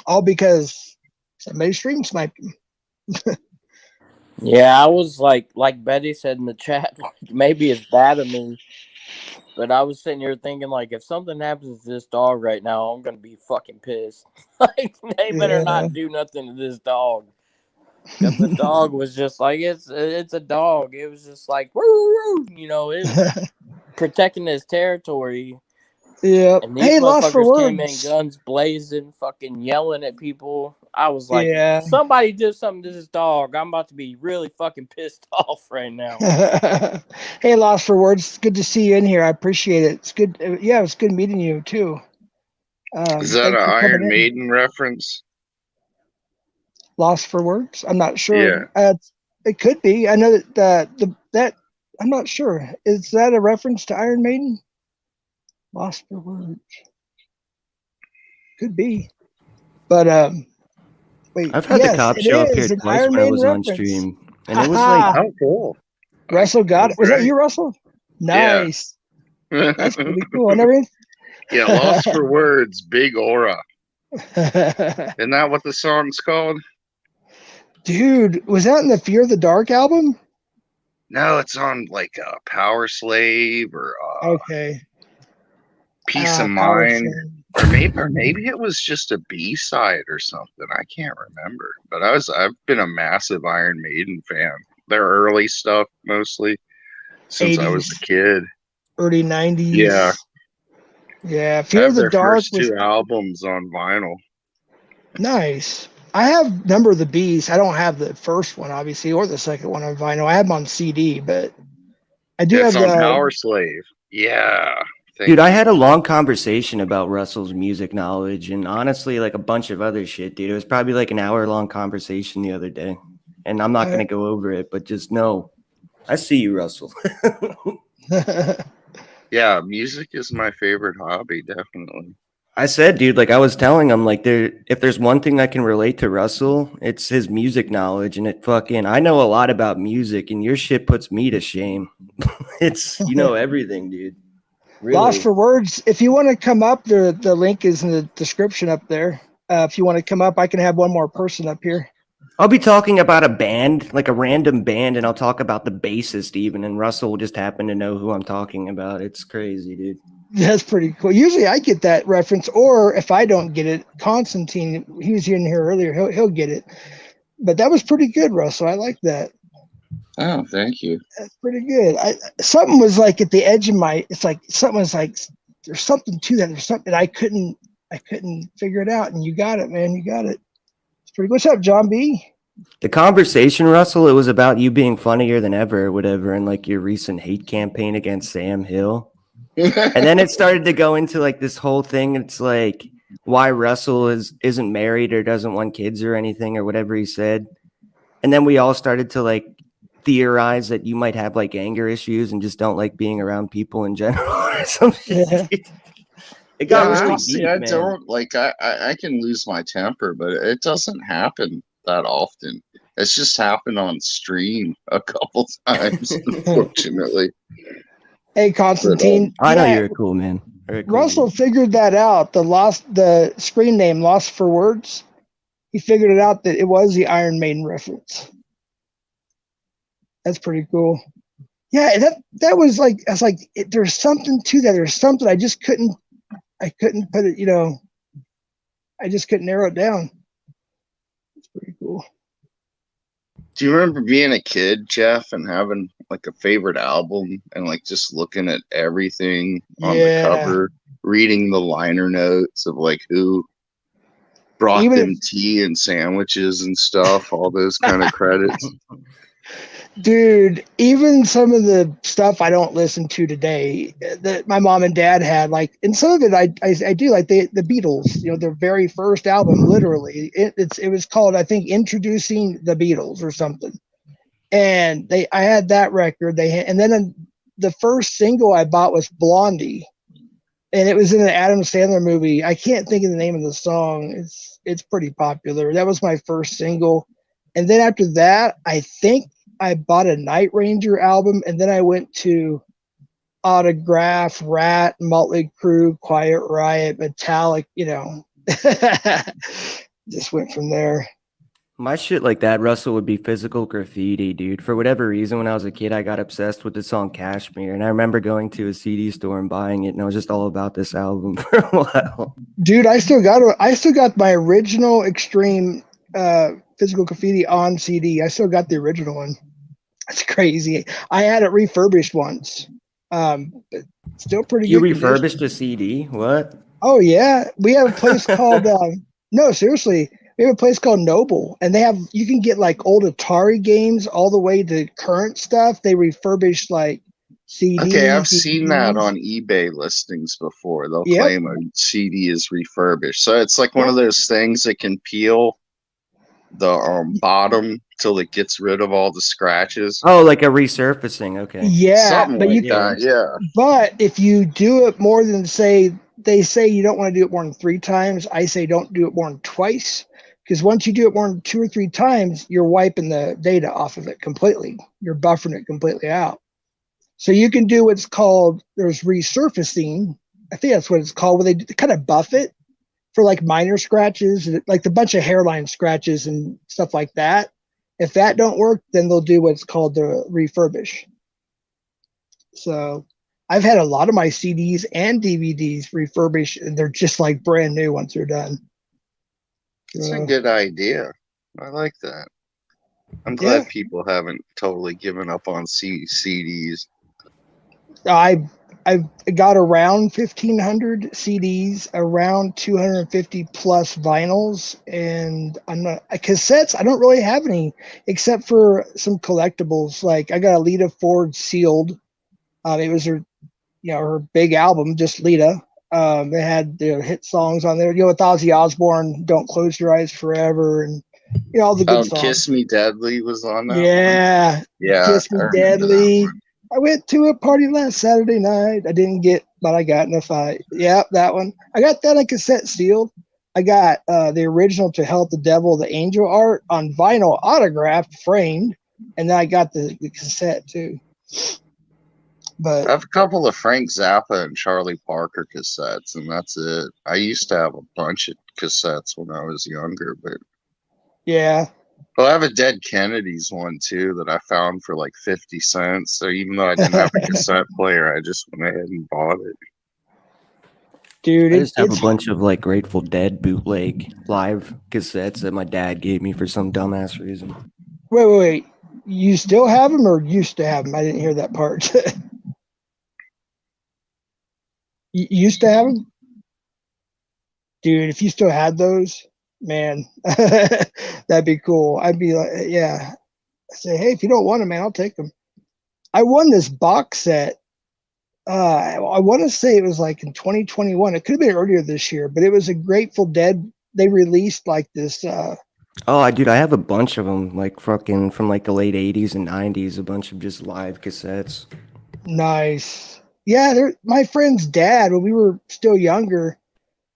all because somebody stream sniped him. Yeah, I was like Betty said in the chat, maybe it's bad of me, but I was sitting here thinking, like, if something happens to this dog right now, I'm gonna be fucking pissed. Like, they better not do nothing to this dog. Because the dog was just like, it's a dog. It was just like, woo, it was protecting his territory. Yeah. And these motherfuckers came in guns blazing, fucking yelling at people. I was like, somebody did something to this dog. I'm about to be really fucking pissed off right now. Hey, Lost for Words. It's good to see you in here. I appreciate it. It's good. Yeah, it's good meeting you too. Is that an Iron Maiden reference? Lost for Words? I'm not sure. Yeah. It could be. I know that I'm not sure. Is that a reference to Iron Maiden? Lost for Words. Could be. But wait. I've had the cops show up here twice when I was on stream. And it was like, Oh, cool. Russell got it. Was that Great. you, Russell? Yeah. Nice. That's pretty cool. I never. Yeah, Lost for Words, Big Aura. Isn't that what the song's called? Dude, was that in the Fear of the Dark album? No, it's on like Power Slave or Okay. Peace of Power Mind. Slave. Or maybe it was just a B-side or something. I can't remember. But I've been a massive Iron Maiden fan. Their early stuff mostly since I was 80s. a kid. Early 90s. Yeah. Yeah. I Fear have of the their Dark first was two albums on vinyl. nice. I have Number of the Beast. I don't have the first one, obviously, or the second one on vinyl. I have them on CD, but I do It's have on the. Power Slave. Yeah. dude, I had a long conversation about Russell's music knowledge and honestly, like a bunch of other shit, dude. It was probably like an hour-long conversation the other day. And I'm not going to go over it, but just know I see you, Russell. Yeah, music is my favorite hobby, definitely. I said, dude, like I was telling him, like if there's one thing I can relate to Russell, it's his music knowledge, and I know a lot about music, and your shit puts me to shame. It's everything, dude. Really. Lost for Words. If you want to come up, the link is in the description up there. If you want to come up, I can have one more person up here. I'll be talking about a band, like a random band, and I'll talk about the bassist even, and Russell will just happen to know who I'm talking about. It's crazy, dude. That's pretty cool. Usually I get that reference, or if I don't get it, Constantine, he was in here earlier, he'll get it. But that was pretty good, Russell. I like that. Oh, thank you. That's pretty good. Something was like at the edge of it's like something was like there's something to that. There's something I couldn't figure it out, and you got it, man. You got it. It's pretty good. What's up, John B? The conversation, Russell, it was about you being funnier than ever or whatever, and like your recent hate campaign against Sam Hill. And then it started to go into like this whole thing. It's like why Russell isn't married or doesn't want kids or anything or whatever he said. And then we all started to like theorize that you might have like anger issues and just don't like being around people in general or something. Yeah. It got Yeah, really honestly, deep, I man. don't like. I can lose my temper, but it doesn't happen that often. It's just happened on stream a couple times, unfortunately. Hey, Constantine. I know you're a cool man. Very cool, Russell dude. figured that out. The screen name Lost for Words. He figured it out that it was the Iron Maiden reference. That's pretty cool. Yeah, that was like I was like, there's something to that. There's something I just couldn't put it. I just couldn't narrow it down. It's pretty cool. Do you remember being a kid, Jeff, and having like a favorite album and like just looking at everything on the cover, reading the liner notes of like who brought them tea and sandwiches and stuff, all those kind of credits? Dude, even some of the stuff I don't listen to today that my mom and dad had, like, and some of it I do, like the Beatles, their very first album, literally. It was called, I think, Introducing the Beatles or something. And I had that record. And then the first single I bought was Blondie. And it was in an Adam Sandler movie. I can't think of the name of the song. It's pretty popular. That was my first single. And then after that, I think I bought a Night Ranger album, and then I went to Autograph, Rat, Motley Crue, Quiet Riot, Metallic, just went from there. My shit like that, Russell, would be Physical Graffiti, dude. For whatever reason, when I was a kid, I got obsessed with the song Kashmir, and I remember going to a CD store and buying it, and I was just all about this album for a while. Dude, I still got my original Extreme Physical Graffiti on CD. I still got the original one. That's crazy. I had it refurbished once. But still pretty good. You refurbished a CD? What? Oh yeah. We have a place called no, seriously. We have a place called Noble, and you can get like old Atari games all the way to current stuff. They refurbish like CDs. Okay, I've seen that on eBay listings before. They'll claim a CD is refurbished. So it's like one of those things that can peel the bottom till it gets rid of all the scratches. Oh, like a resurfacing. Okay. Yeah, something but like that. Yeah. But if you do it more than they say you don't want to do it more than 3 times. I say don't do it more than twice, because once you do it more than 2 or 3 times, you're wiping the data off of it completely. You're buffering it completely out. So you can do what's called, there's resurfacing. I think that's what it's called, where they kind of buff it for like minor scratches, like the bunch of hairline scratches and stuff like that. If that don't work, then they'll do what's called the refurbish. So I've had a lot of my CDs and DVDs refurbished, and they're just like brand new once they're done. It's a good idea. I like that. I'm glad people haven't totally given up on CDs. I've got around 1,500 CDs, around 250 plus vinyls, and I'm not cassettes. I don't really have any except for some collectibles. Like I got a Lita Ford sealed. It was her, her big album, just Lita. They had their hit songs on there. With Ozzy Osbourne, "Don't Close Your Eyes Forever," and all the good songs. "Kiss Me Deadly" was on that. Yeah, "Kiss Me Deadly." I went to a party last Saturday night. I didn't get, but I got in a fight. Yep, that one. I got that on cassette sealed. I got the original "To Help the Devil, the Angel" art on vinyl, autographed, framed, and then I got the cassette too. But I have a couple of Frank Zappa and Charlie Parker cassettes, and that's it. I used to have a bunch of cassettes when I was younger, but yeah. Well, I have a Dead Kennedys one too that I found for like 50 cents. So even though I didn't have a cassette player, I just went ahead and bought it. Dude, I just have a bunch of like Grateful Dead bootleg live cassettes that my dad gave me for some dumbass reason. Wait. You still have them or used to have them? I didn't hear that part. You used to have them? Dude, if you still had those, man, that'd be cool. I'd be like, yeah. I say, hey, if you don't want them, man, I'll take them. I won this box set. I want to say it was like in 2021. It could have been earlier this year, but it was a Grateful Dead. They released like this. Dude, I have a bunch of them, like fucking from like the late 80s and 90s, a bunch of just live cassettes. Nice. Yeah, my friend's dad, when we were still younger,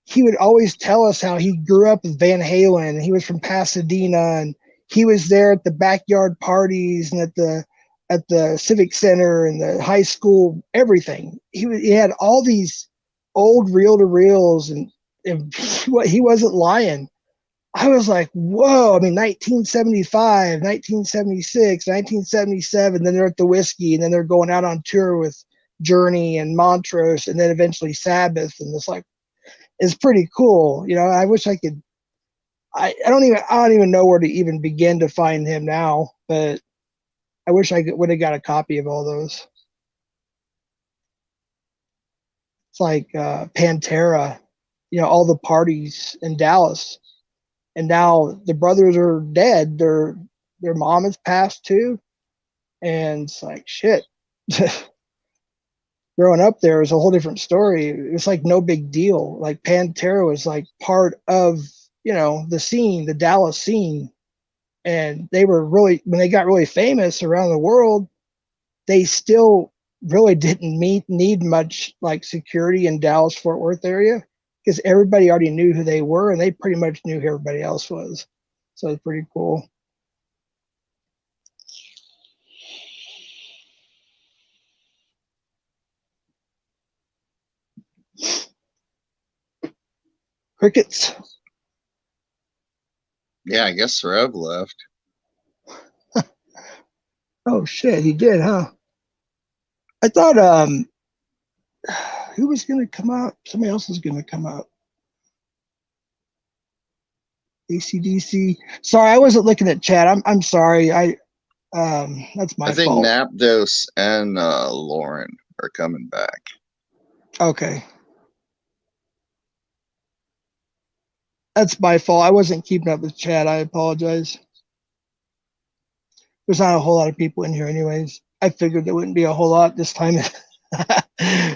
he would always tell us how he grew up with Van Halen. He was from Pasadena, and he was there at the backyard parties and at the Civic Center and the high school, everything. He had all these old reel-to-reels, and he wasn't lying. I was like, whoa. I mean, 1975, 1976, 1977, then they're at the Whiskey, and then they're going out on tour with Journey and Montrose, and then eventually Sabbath. And it's pretty cool. I wish I could, I don't even know where to even begin to find him now, but I wish I would have got a copy of all those. It's like Pantera, all the parties in Dallas. And now the brothers are dead. Their mom has passed too. And it's like, shit. Growing up there was a whole different story. It was like no big deal. Like Pantera was like part of, the scene, the Dallas scene. And they were really, when they got really famous around the world, they still really didn't need much like security in Dallas, Fort Worth area, because everybody already knew who they were and they pretty much knew who everybody else was. So it's pretty cool. Crickets. Yeah, I guess Rev left. Oh shit, he did, huh? I thought who was gonna come out? Somebody else was gonna come out. AC/DC. Sorry, I wasn't looking at chat. I'm sorry. That's my fault. I think Napdos and Lauren are coming back. Okay. That's my fault. I wasn't keeping up with chat. I apologize. There's not a whole lot of people in here anyways. I figured there wouldn't be a whole lot this time.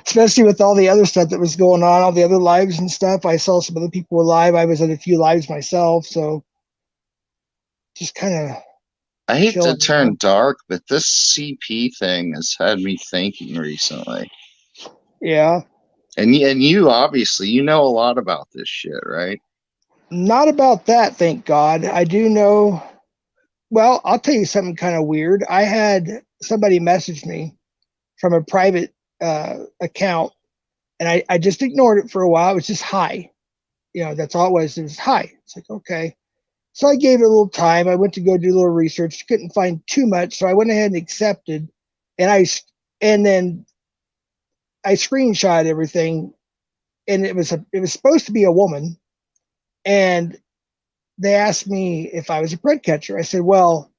Especially with all the other stuff that was going on, all the other lives and stuff. I saw some other people were live. I was at a few lives myself, so just kind of. I hate to turn dark, but this CP thing has had me thinking recently. Yeah. And you obviously, you know a lot about this shit, right? Not about that, thank God. I do know. Well, I'll tell you something kind of weird. I had somebody message me from a private account, and I just ignored it for a while. It was just hi. That's all it was. It was hi. It's like, okay. So I gave it a little time. I went to go do a little research. Couldn't find too much, so I went ahead and accepted. And then I screenshot everything, and it was supposed to be a woman, and they asked me if I was a bread catcher. I said, well,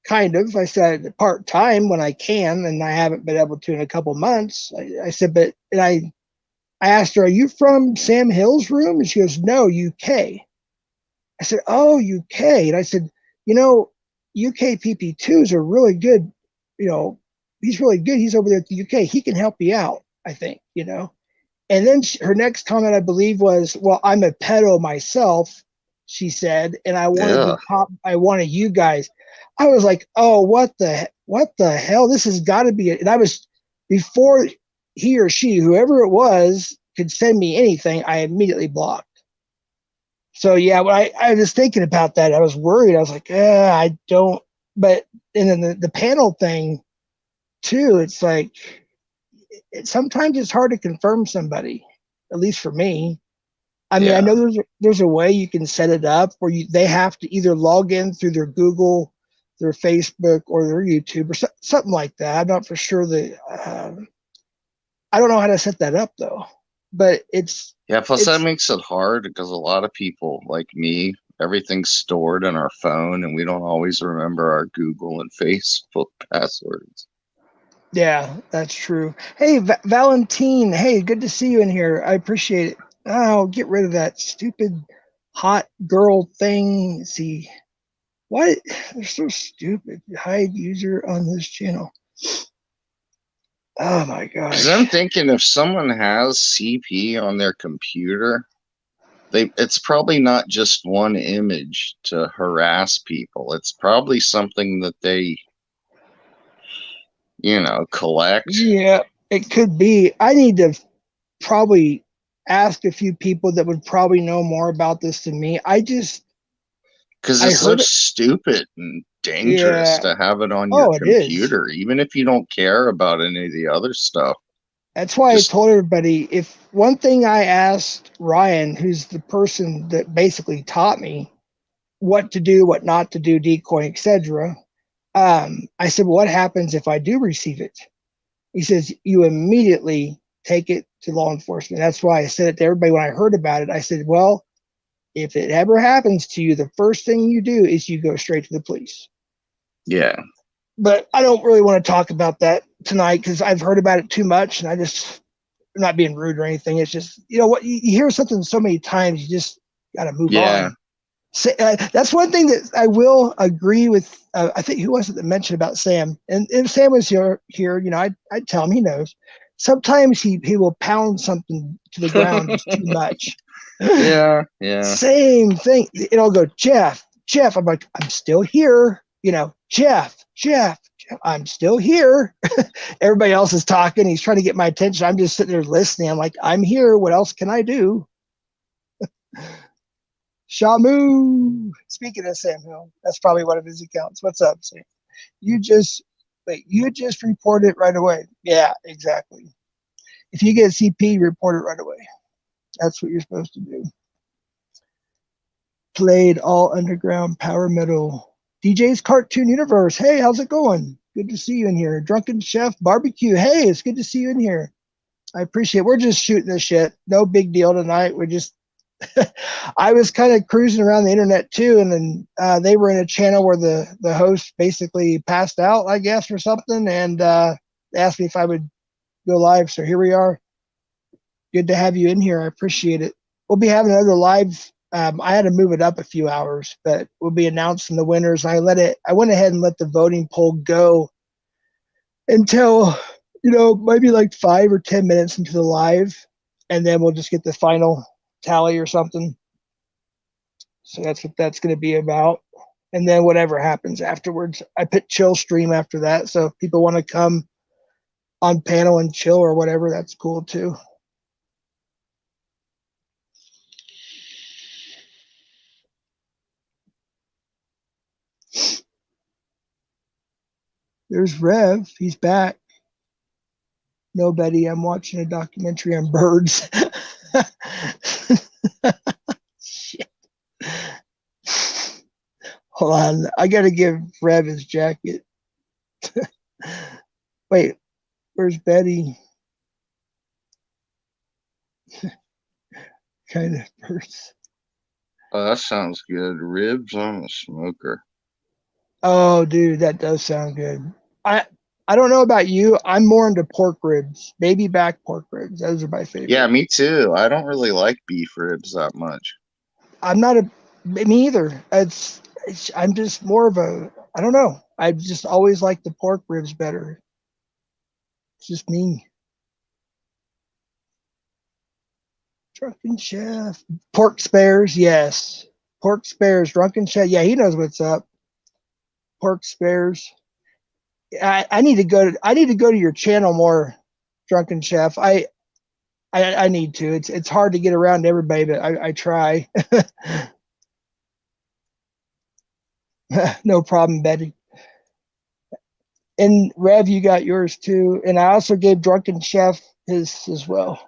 kind of. I said part time when I can, and I haven't been able to in a couple months. I said, and I asked her, are you from Sam Hill's room? And she goes, no, UK. I said, oh, UK. And I said, UK PP2s are really good. He's really good. He's over there at the UK. He can help you out, I think. And then her next comment, I believe, was, well, I'm a pedo myself, she said, and I wanted you guys. I was like, oh, what the hell? This has got to be it. And I was, before he or she, whoever it was, could send me anything, I immediately blocked. So yeah, when I was thinking about that, I was worried. I was like, I don't. But and then the panel thing too. It's like sometimes it's hard to confirm somebody, at least for me. I mean, I know there's a way you can set it up where they have to either log in through their Google, their Facebook, or their YouTube or something like that. I'm not for sure that I don't know how to set that up though. But plus that makes it hard because a lot of people like me, everything's stored in our phone, and we don't always remember our Google and Facebook passwords. Yeah, that's true. Hey, Valentine. Hey, good to see you in here. I appreciate it. Oh, get rid of that stupid hot girl thing. Let's see. Why? They're so stupid. Hide user on this channel. Oh my gosh. Because I'm thinking if someone has CP on their computer, it's probably not just one image to harass people. It's probably something that they collect. Yeah, it could be. I need to probably ask a few people that would probably know more about this than me. Because it's so stupid and dangerous to have it on your computer, even if you don't care about any of the other stuff. That's why I told everybody, if one thing I asked Ryan, who's the person that basically taught me what to do, what not to do, decoy, etc. I said, what happens if I do receive it? He says, you immediately take it to law enforcement. That's why I said it to everybody when I heard about it. I said, well, if it ever happens to you, the first thing you do is you go straight to the police. Yeah. But I don't really want to talk about that tonight because I've heard about it too much, and I'm not being rude or anything. It's just, what, you hear something so many times, you just got to move on. So, that's one thing that I will agree with. I think who was it that mentioned about Sam? And if Sam was here, I'd tell him, he knows. Sometimes he will pound something to the ground just too much. Yeah. Same thing. It'll go, Jeff. I'm like, I'm still here. Jeff, I'm still here. Everybody else is talking. He's trying to get my attention. I'm just sitting there listening. I'm like, I'm here. What else can I do? Shamu. Speaking of Sam Hill, that's probably one of his accounts. What's up, Sam? You just report it right away. Yeah, exactly. If you get CP, report it right away. That's what you're supposed to do. Played all underground power metal. DJ's Cartoon Universe. Hey, how's it going? Good to see you in here. Drunken Chef Barbecue. Hey, it's good to see you in here. I appreciate it. We're just shooting the shit. No big deal tonight. We're just I was kind of cruising around the internet too, and then they were in a channel where the host basically passed out, I guess, or something, and asked me if I would go live. So here we are. Good to have you in here. I appreciate it. We'll be having another live. I had to move it up a few hours, but we'll be announcing the winners. I went ahead and let the voting poll go until maybe like 5 or 10 minutes into the live, and then we'll just get the final tally or something. So that's what that's going to be about. And then whatever happens afterwards, I put chill stream after that. So if people want to come on panel and chill or whatever, that's cool too. There's Rev. He's back. No, Betty, I'm watching a documentary on birds. Shit. Hold on. I got to give Rev his jacket. Wait, where's Betty? Kind of birds. Oh, that sounds good. Ribs on a smoker. Oh, dude, that does sound good. I don't know about you. I'm more into pork ribs, baby back pork ribs. Those are my favorite. Yeah, me too. I don't really like beef ribs that much. I'm not a me either. I'm just more of a I don't know. I just always like the pork ribs better. It's just me. Drunken Chef. Pork spares, yes. Pork spares, Drunken Chef. Yeah, he knows what's up. Pork spares. I need to go to your channel more, Drunken Chef. I need to. It's hard to get around to everybody, but I try. No problem, Betty. And Rev, you got yours too. And I also gave Drunken Chef his as well.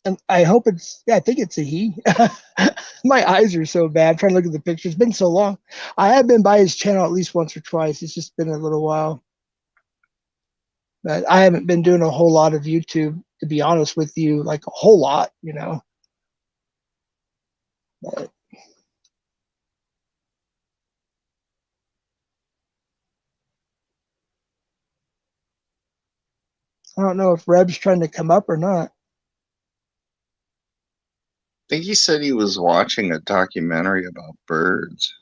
And I hope I think it's a he. My eyes are so bad. I'm trying to look at the picture. It's been so long. I have been by his channel at least once or twice. It's just been a little while. But I haven't been doing a whole lot of YouTube, to be honest with you, like a whole lot, you know. But I don't know if Reb's trying to come up or not. I think he said he was watching a documentary about birds.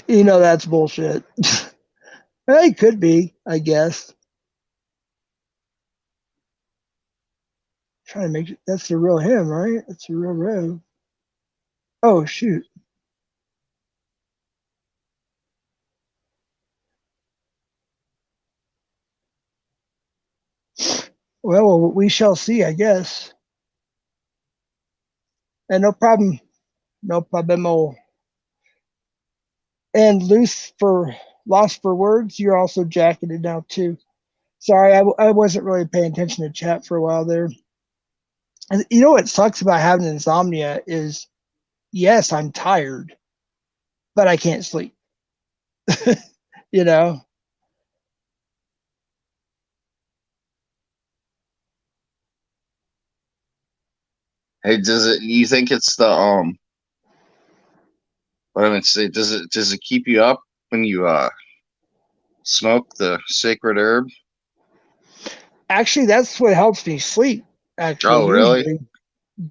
You know that's bullshit. Well, he could be, I guess. Trying to make that's the real him, right? That's the real Rev. Oh shoot. Well, we shall see, I guess. And no problem. No problemo. And Lost for Words, you're also jacketed now too. Sorry, I wasn't really paying attention to chat for a while there. And you know what sucks about having insomnia is, yes, I'm tired, but I can't sleep. You know? Hey, you think it's the what I would say, does it keep you up when you smoke the sacred herb? Actually, that's what helps me sleep, actually, Oh, really? usually.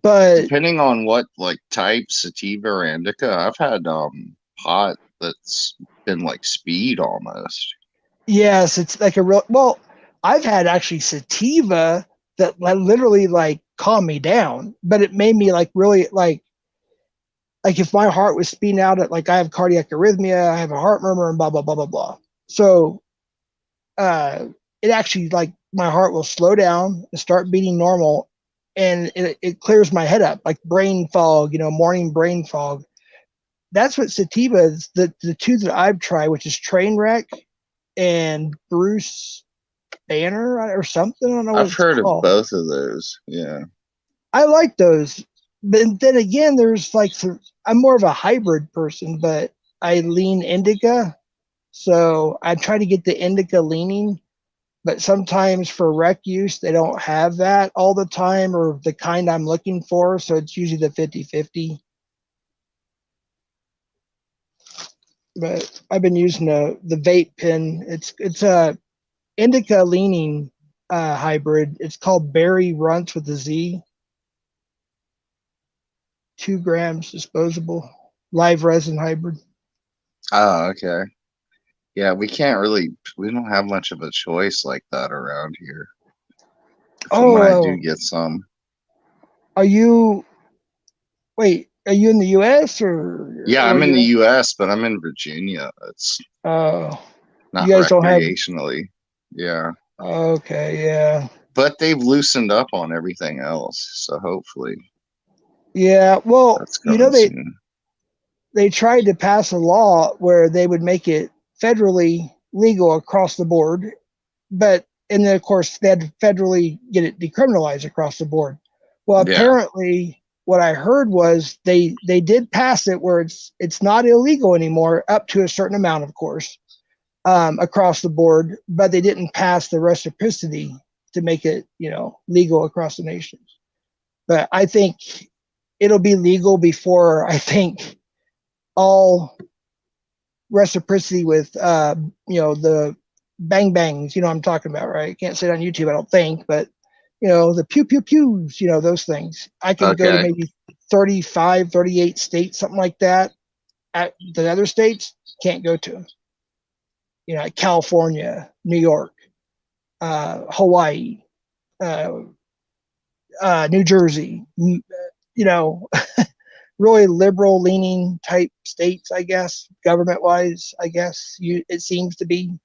But Depending on what like type, sativa or indica, I've had pot that's been like speed almost. yes, it's like a real well, I've had actually sativa that literally like calmed me down, but it made me like really like if my heart was speeding out at like I have cardiac arrhythmia, I have a heart murmur, and blah blah blah blah blah. So it actually like my heart will slow down and start beating normal, and it clears my head up, like brain fog, you know, morning brain fog. That's what sativa is. The two that I've tried, which is Trainwreck and Bruce Banner or something. I don't know what I've heard it's of called. both of those. Yeah. I like those, but then again, there's like I'm more of a hybrid person, but I lean indica, so I try to get the indica leaning. But sometimes for rec use, they don't have that all the time or the kind I'm looking for, so it's usually the 50-50. But I've been using the vape pen. It's a indica leaning hybrid. It's called Berry Runts with a Z. 2 grams disposable, live resin hybrid. Oh, okay. Yeah, we don't have much of a choice like that around here. From when I do get some. Are you in the US or? Yeah, I'm in the US, but I'm in Virginia. It's not you guys recreationally. Yeah. Okay, yeah. But they've loosened up on everything else, so hopefully. Yeah, well, that's you know soon. they tried to pass a law where they would make it federally legal across the board, and then of course they had to federally get it decriminalized across the board. Well, Yeah. apparently what I heard was they did pass it where it's not illegal anymore up to a certain amount, of course, across the board, but they didn't pass the reciprocity to make it, legal across the nation. But I think it'll be legal before, I think, all reciprocity with the bang bangs, I'm talking about, right? Can't say it on YouTube, I don't think, but the pew pew pews, those things. I can go to Okay. maybe 35, 38 states, something like that. At the other states, can't go to. Like California, New York, Hawaii, New Jersey, really liberal leaning type states, I guess, government wise, I guess it seems to be.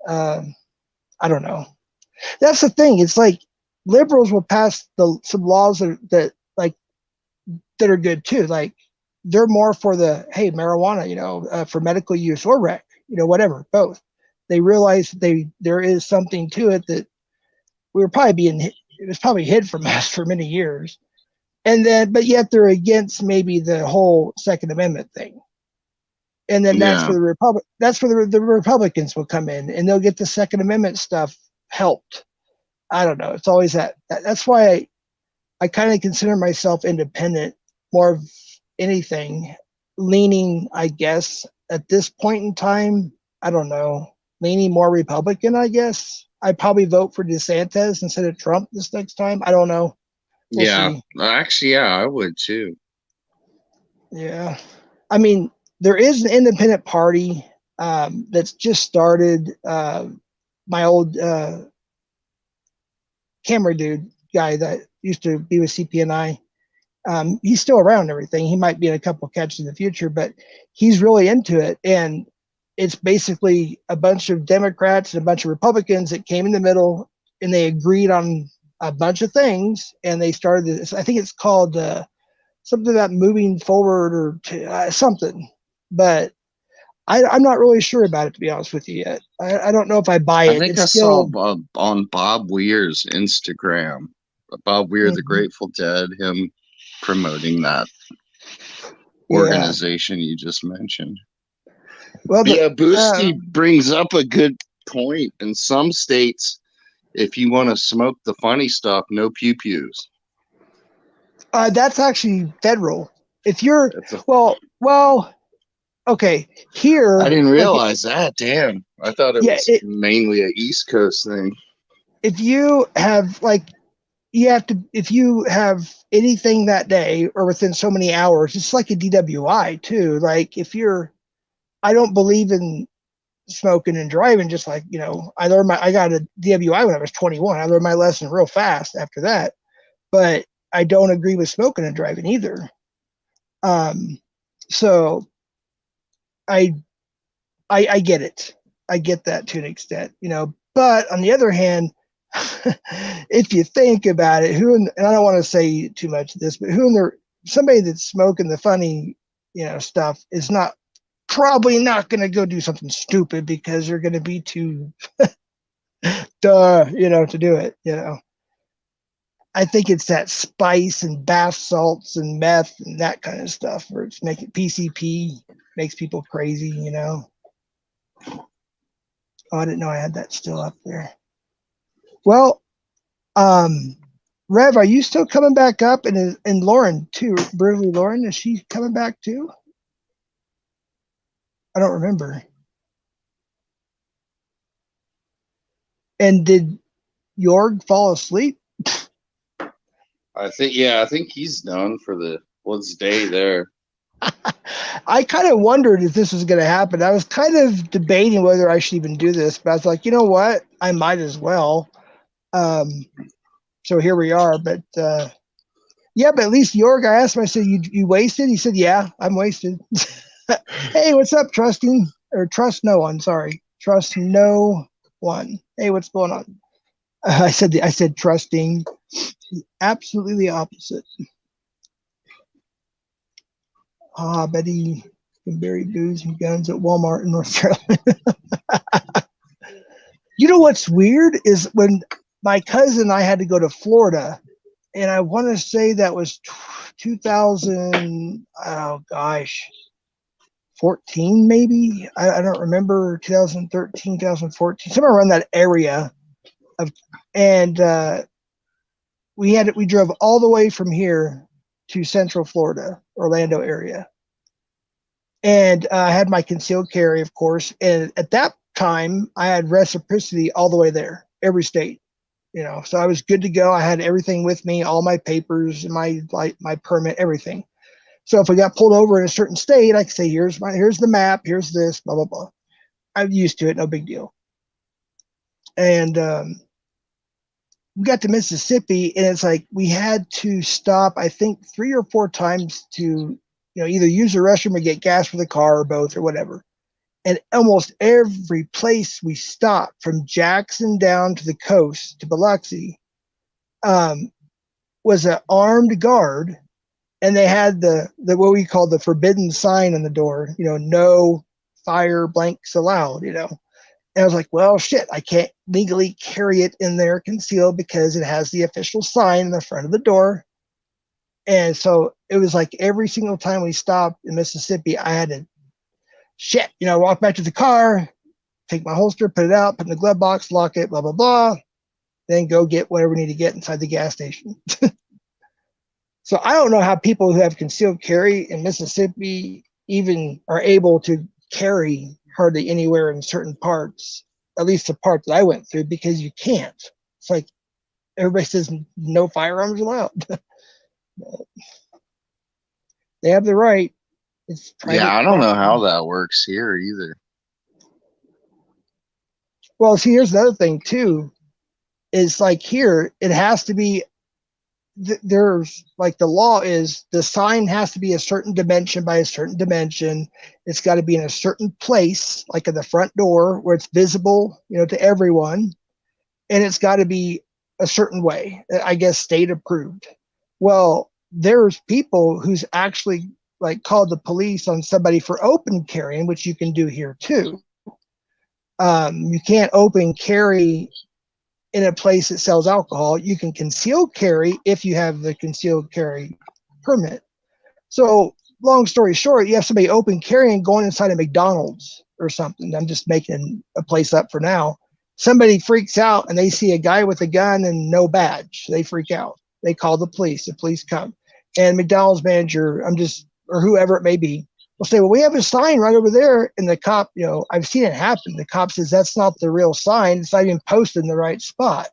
I don't know. That's the thing. It's like liberals will pass some laws that are good too. Like they're more for the, hey, marijuana, for medical use or rec, whatever, both. They realize there is something to it that we were probably it was probably hid from us for many years. But yet they're against maybe the whole Second Amendment thing. And then that's where the Republicans will come in and they'll get the Second Amendment stuff helped. I don't know. It's always that. That's why I kind of consider myself independent, more of anything, leaning, I guess, at this point in time. I don't know, leaning more Republican, I guess. I'd probably vote for DeSantis instead of Trump this next time. I don't know. We'll see. Actually, yeah, I would too. Yeah. I mean, there is an independent party that's just started. My old camera dude guy that used to be with CPNI, he's still around and everything. He might be in a couple of catches in the future, but he's really into it. And it's basically a bunch of Democrats and a bunch of Republicans that came in the middle and they agreed on a bunch of things. And they started this, I think it's called something about moving forward or something. But I'm not really sure about it, to be honest with you yet. I don't know if I buy it. I think I saw on Bob Weir's Instagram, Bob Weir, the Grateful Dead, him promoting that organization you just mentioned. Well, Boosty brings up a good point. In some states, if you want to smoke the funny stuff, no pew pews. That's actually federal. If you're okay, here I didn't realize that. Damn, I thought it was mainly an East Coast thing. If you have if you have anything that day or within so many hours, it's like a DWI too. Like I don't believe in smoking and driving. Just like I got a DWI when I was 21. I learned my lesson real fast after that, but I don't agree with smoking and driving either. So I get it. I get that to an extent, but on the other hand, if you think about it, and I don't want to say too much of this, but somebody that's smoking the funny, stuff is probably not going to go do something stupid because they're going to be too to do it, I think it's that spice and bath salts and meth and that kind of stuff where it's making PCP makes people crazy, Oh, I didn't know I had that still up there. Well, Rev, are you still coming back up? And Lauren too, Brutally Lauren, is she coming back too? I don't remember. And did Jorg fall asleep? I think he's done for the day there. I kind of wondered if this was going to happen. I was kind of debating whether I should even do this, but I was like, you know what? I might as well. So here we are. But but at least Jorg, I asked him, I said, you wasted? He said, yeah, I'm wasted. Hey, what's up, Trust No One? Sorry. Trust No One. Hey, what's going on? I said trusting. Absolutely the opposite. Betty can bury booze and guns at Walmart in North Carolina. You know what's weird is when my cousin and I had to go to Florida, and I want to say that was 2000. Oh gosh, 14 maybe. I don't remember. 2013, 2014, somewhere around that area. And we drove all the way from here to Central Florida, Orlando area, and I had my concealed carry, of course. And at that time, I had reciprocity all the way there, every state. So I was good to go. I had everything with me, all my papers, my permit, everything. So if we got pulled over in a certain state, I could say, here's the map, here's this, blah blah blah. I'm used to it, no big deal. And we got to Mississippi, and it's like we had to stop, I think, 3 or 4 times to either use the restroom or get gas for the car, or both, or whatever. And almost every place we stopped, from Jackson down to the coast to Biloxi, was an armed guard, and they had the what we call the forbidden sign on the door. No fire blanks allowed. And I was like, well, shit, I can't legally carry it in there concealed because it has the official sign in the front of the door. And so it was like every single time we stopped in Mississippi, I had to walk back to the car, take my holster, put it out, put it in the glove box, lock it, blah, blah, blah, then go get whatever we need to get inside the gas station. So I don't know how people who have concealed carry in Mississippi even are able to carry hardly anywhere in certain parts, at least the part that I went through, because you can't. It's like everybody says no firearms allowed. They have the right. It's Yeah, I don't know how that works here either. Well, see, here's another thing too. Is like here, it has to be. There's like the law is the sign has to be a certain dimension by a certain dimension. It's got to be in a certain place, like at the front door where it's visible, to everyone, and it's got to be a certain way. I guess state approved. Well, there's people who's actually like called the police on somebody for open carrying, which you can do here too. You can't open carry in a place that sells alcohol. You can conceal carry if you have the concealed carry permit. So long story short, you have somebody open carrying going inside a McDonald's or something. I'm just making a place up for now. Somebody freaks out and they see a guy with a gun and no badge. They freak out. They call the police. The police come. And McDonald's manager, or whoever it may be, will say, well, we have a sign right over there. And the cop, I've seen it happen. The cop says, that's not the real sign. It's not even posted in the right spot.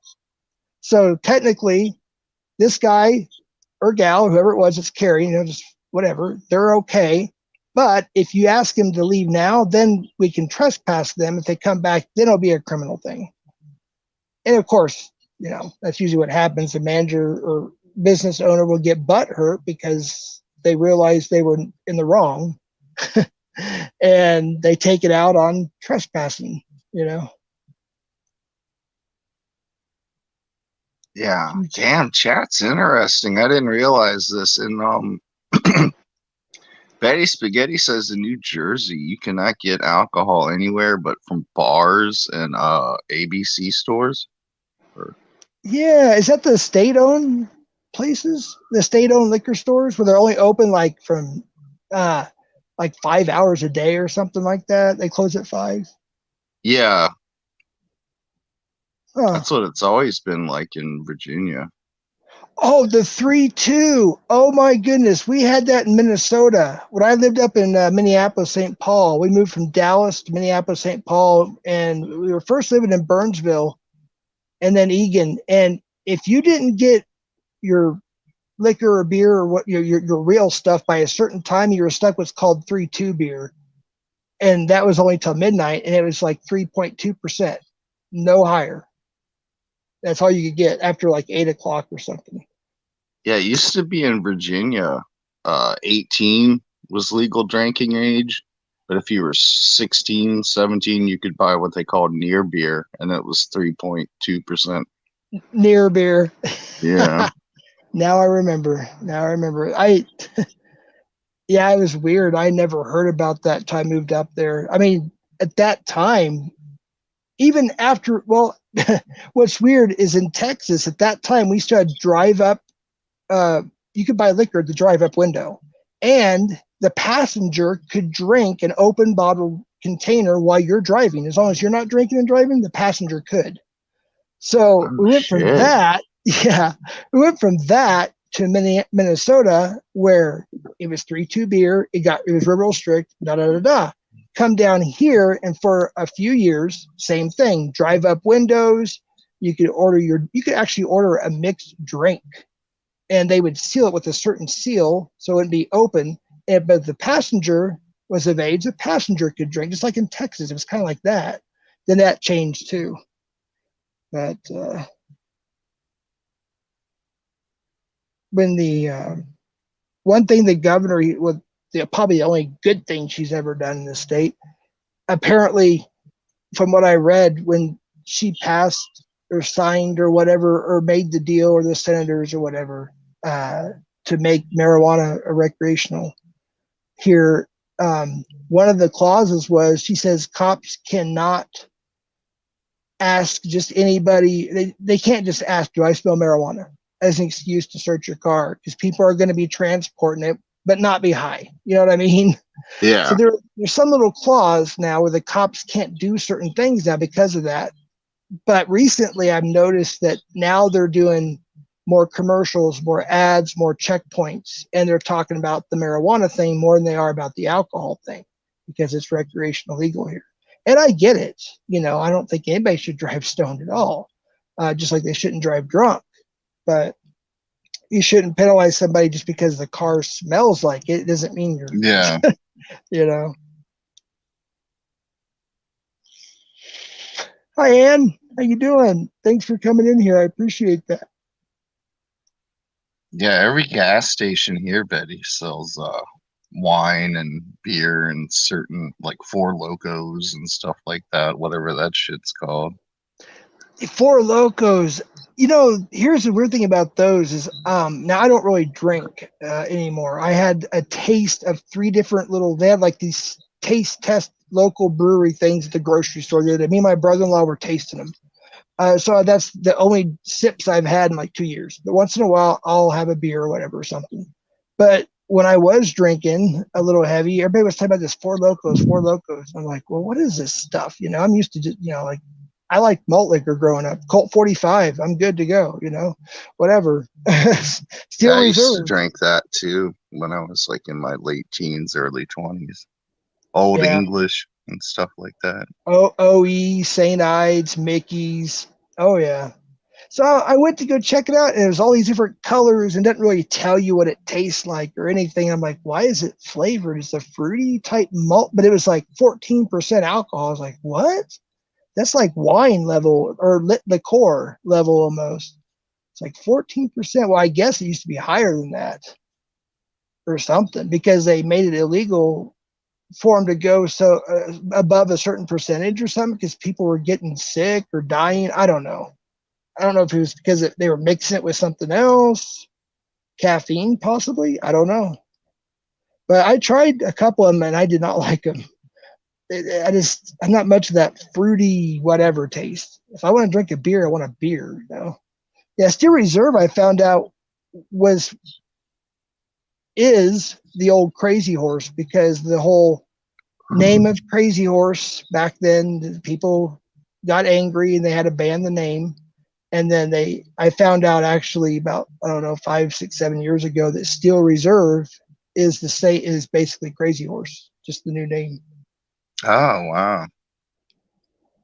So technically, this guy or gal, whoever it was that's carrying, just whatever, they're okay. But if you ask them to leave now, then we can trespass them. If they come back, then it'll be a criminal thing. And of course, that's usually what happens. The manager or business owner will get butthurt because they realize they were in the wrong. And they take it out on trespassing, Yeah, damn, chat's interesting. I didn't realize this. And Betty Spaghetti says in New Jersey you cannot get alcohol anywhere but from bars and ABC stores. Yeah, is that the state-owned places, the state-owned liquor stores where they're only open like from like 5 hours a day or something like that? They close at 5. Yeah, Huh. that's what it's always been like in Virginia. Oh, the 3-2. Oh my goodness, we had that in Minnesota when I lived up in Minneapolis, St. Paul. We moved from Dallas to Minneapolis, St. Paul, and we were first living in Burnsville and then Eagan. And if you didn't get your liquor or beer or what your real stuff by a certain time, you were stuck what's called 3-2 beer, and that was only till midnight, and it was like 3.2%, no higher. That's all you could get after like 8 o'clock or something. Yeah, it used to be in Virginia, 18 was legal drinking age, but if you were 16, 17, you could buy what they called near beer, and it was 3.2%. Near beer. Yeah. Now I remember. Yeah, it was weird. I never heard about that till I moved up there. I mean, at that time, even after, well, what's weird is in Texas at that time, we still had drive up, you could buy liquor at the drive up window, and the passenger could drink an open bottle container while you're driving. As long as you're not drinking and driving, the passenger could. So Oh, we went from shit. that, yeah, we went from that to Minnesota, where it was 3-2 beer. It was real strict, da da da da. Come down here, and for a few years, same thing. Drive up windows. You could actually order a mixed drink, and they would seal it with a certain seal so it would be open. But the passenger was of age, the passenger could drink, just like in Texas. It was kind of like that. Then that changed too. But when the one thing the governor, probably the only good thing she's ever done in the state, apparently, from what I read, when she passed or signed or whatever, or made the deal, or the senators or whatever, to make marijuana a recreational here, one of the clauses was, she says cops cannot ask just anybody, they can't just ask, do I smell marijuana, as an excuse to search your car, because people are going to be transporting it but not be high. You know what I mean? Yeah. So there's some little clause now where the cops can't do certain things now because of that. But recently I've noticed that now they're doing more commercials, more ads, more checkpoints, and they're talking about the marijuana thing more than they are about the alcohol thing, because it's recreational legal here. And I get it. You know, I don't think anybody should drive stoned at all, just like they shouldn't drive drunk. But you shouldn't penalize somebody just because the car smells like it. It doesn't mean you're, Yeah. you know. Hi, Ann. How you doing? Thanks for coming in here. I appreciate that. Yeah, every gas station here, Betty, sells wine and beer and certain, like, Four Locos and stuff like that, whatever that shit's called. Four Locos. You know, here's the weird thing about those is, now I don't really drink anymore. I had a taste of 3 different they had like these taste test local brewery things at the grocery store. Me and my brother-in-law were tasting them. So that's the only sips I've had in like 2 years. But once in a while, I'll have a beer or whatever or something. But when I was drinking a little heavy, everybody was talking about this Four Locos, Four Locos. I'm like, well, what is this stuff? You know, I'm used to just, you know, like, I like malt liquor growing up. Colt 45, I'm good to go, you know, whatever. Still I used to reserved. drink that too when I was like in my late teens, early 20s. Old Yeah. English and stuff like that. OE, St. Ides, Mickey's. Oh, yeah. So I went to go check it out, and it was all these different colors and doesn't really tell you what it tastes like or anything. I'm like, why is it flavored? It's a fruity type malt, but it was like 14% alcohol. I was like, what? That's like wine level or liqueur level almost. It's like 14%. Well, I guess it used to be higher than that or something, because they made it illegal for them to go so above a certain percentage or something, because people were getting sick or dying. I don't know. I don't know if it was because they were mixing it with something else, caffeine possibly. I don't know. But I tried a couple of them and I did not like them. I'm not much of that fruity whatever taste. If I want to drink a beer, I want a beer, you know. Yeah, Steel Reserve, I found out, is the old Crazy Horse, because the whole name of Crazy Horse back then, people got angry and they had to ban the name. And then I found out actually about, I don't know, 5, 6, 7 years ago that Steel Reserve is basically Crazy Horse, just the new name. Oh, wow.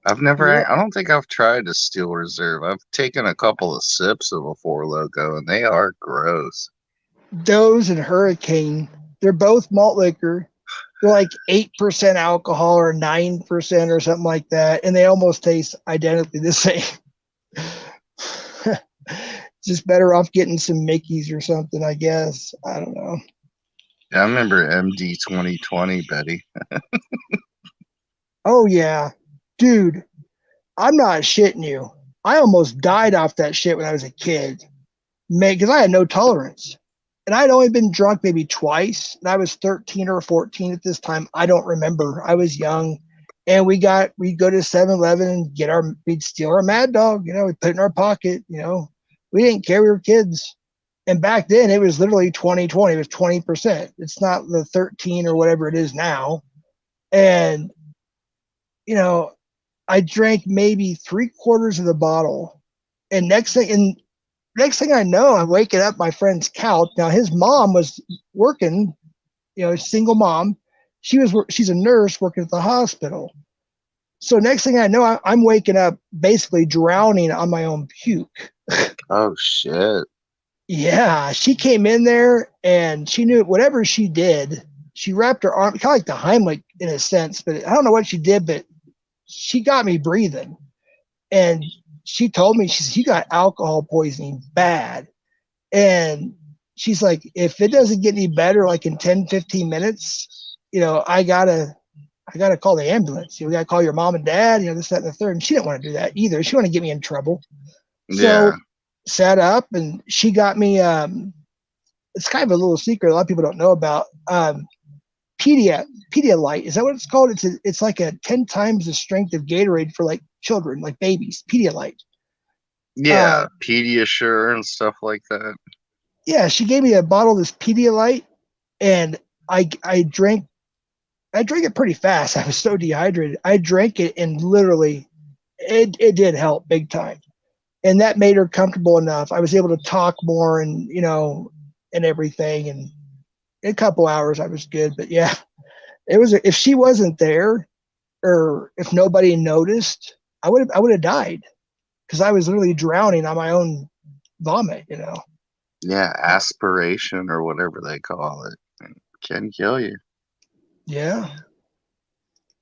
I've never, Yeah. I don't think I've tried a Steel Reserve. I've taken a couple of sips of a Four Loko and they are gross. Those and Hurricane, they're both malt liquor. They're like 8% alcohol or 9% or something like that. And they almost taste identically the same. Just better off getting some Mickey's or something, I guess. I don't know. Yeah, I remember MD 2020, Betty. Oh, yeah. Dude, I'm not shitting you. I almost died off that shit when I was a kid. Man, because I had no tolerance. And I'd only been drunk maybe twice. And I was 13 or 14 at this time. I don't remember. I was young. And we'd go to 7-Eleven and we'd steal our Mad Dog, we'd put it in our pocket, we didn't care, we were kids. And back then it was literally 20/20, it was 20%. It's not the 13 or whatever it is now. And, I drank maybe 3/4 of the bottle. And next thing I know, I'm waking up my friend's couch. Now his mom was working, single mom. She's a nurse working at the hospital. So next thing I know, I'm waking up basically drowning on my own puke. Oh shit. Yeah, she came in there and she knew whatever she did, she wrapped her arm, kind of like the Heimlich in a sense, but I don't know what she did, but she got me breathing. And she told me, she said, you got alcohol poisoning bad. And she's like, if it doesn't get any better, like in 10, 15 minutes, I gotta call the ambulance. We gotta call your mom and dad, this, that, and the third. And she didn't want to do that either. She wanted to get me in trouble. So sat up and she got me, it's kind of a little secret a lot of people don't know about. Pedialyte, is that what it's called? It's like a 10 times the strength of Gatorade for like children, like babies. Pedialyte. Yeah, Pediasure and stuff like that. Yeah, she gave me a bottle of this Pedialyte, and I drank it pretty fast. I was so dehydrated. I drank it, and literally, it did help big time, and that made her comfortable enough. I was able to talk more, and and everything, and in a couple hours I was good. But yeah, it was. If she wasn't there, or if nobody noticed, I would have died, because I was literally drowning on my own vomit. Yeah, aspiration or whatever they call it. It can kill you. Yeah.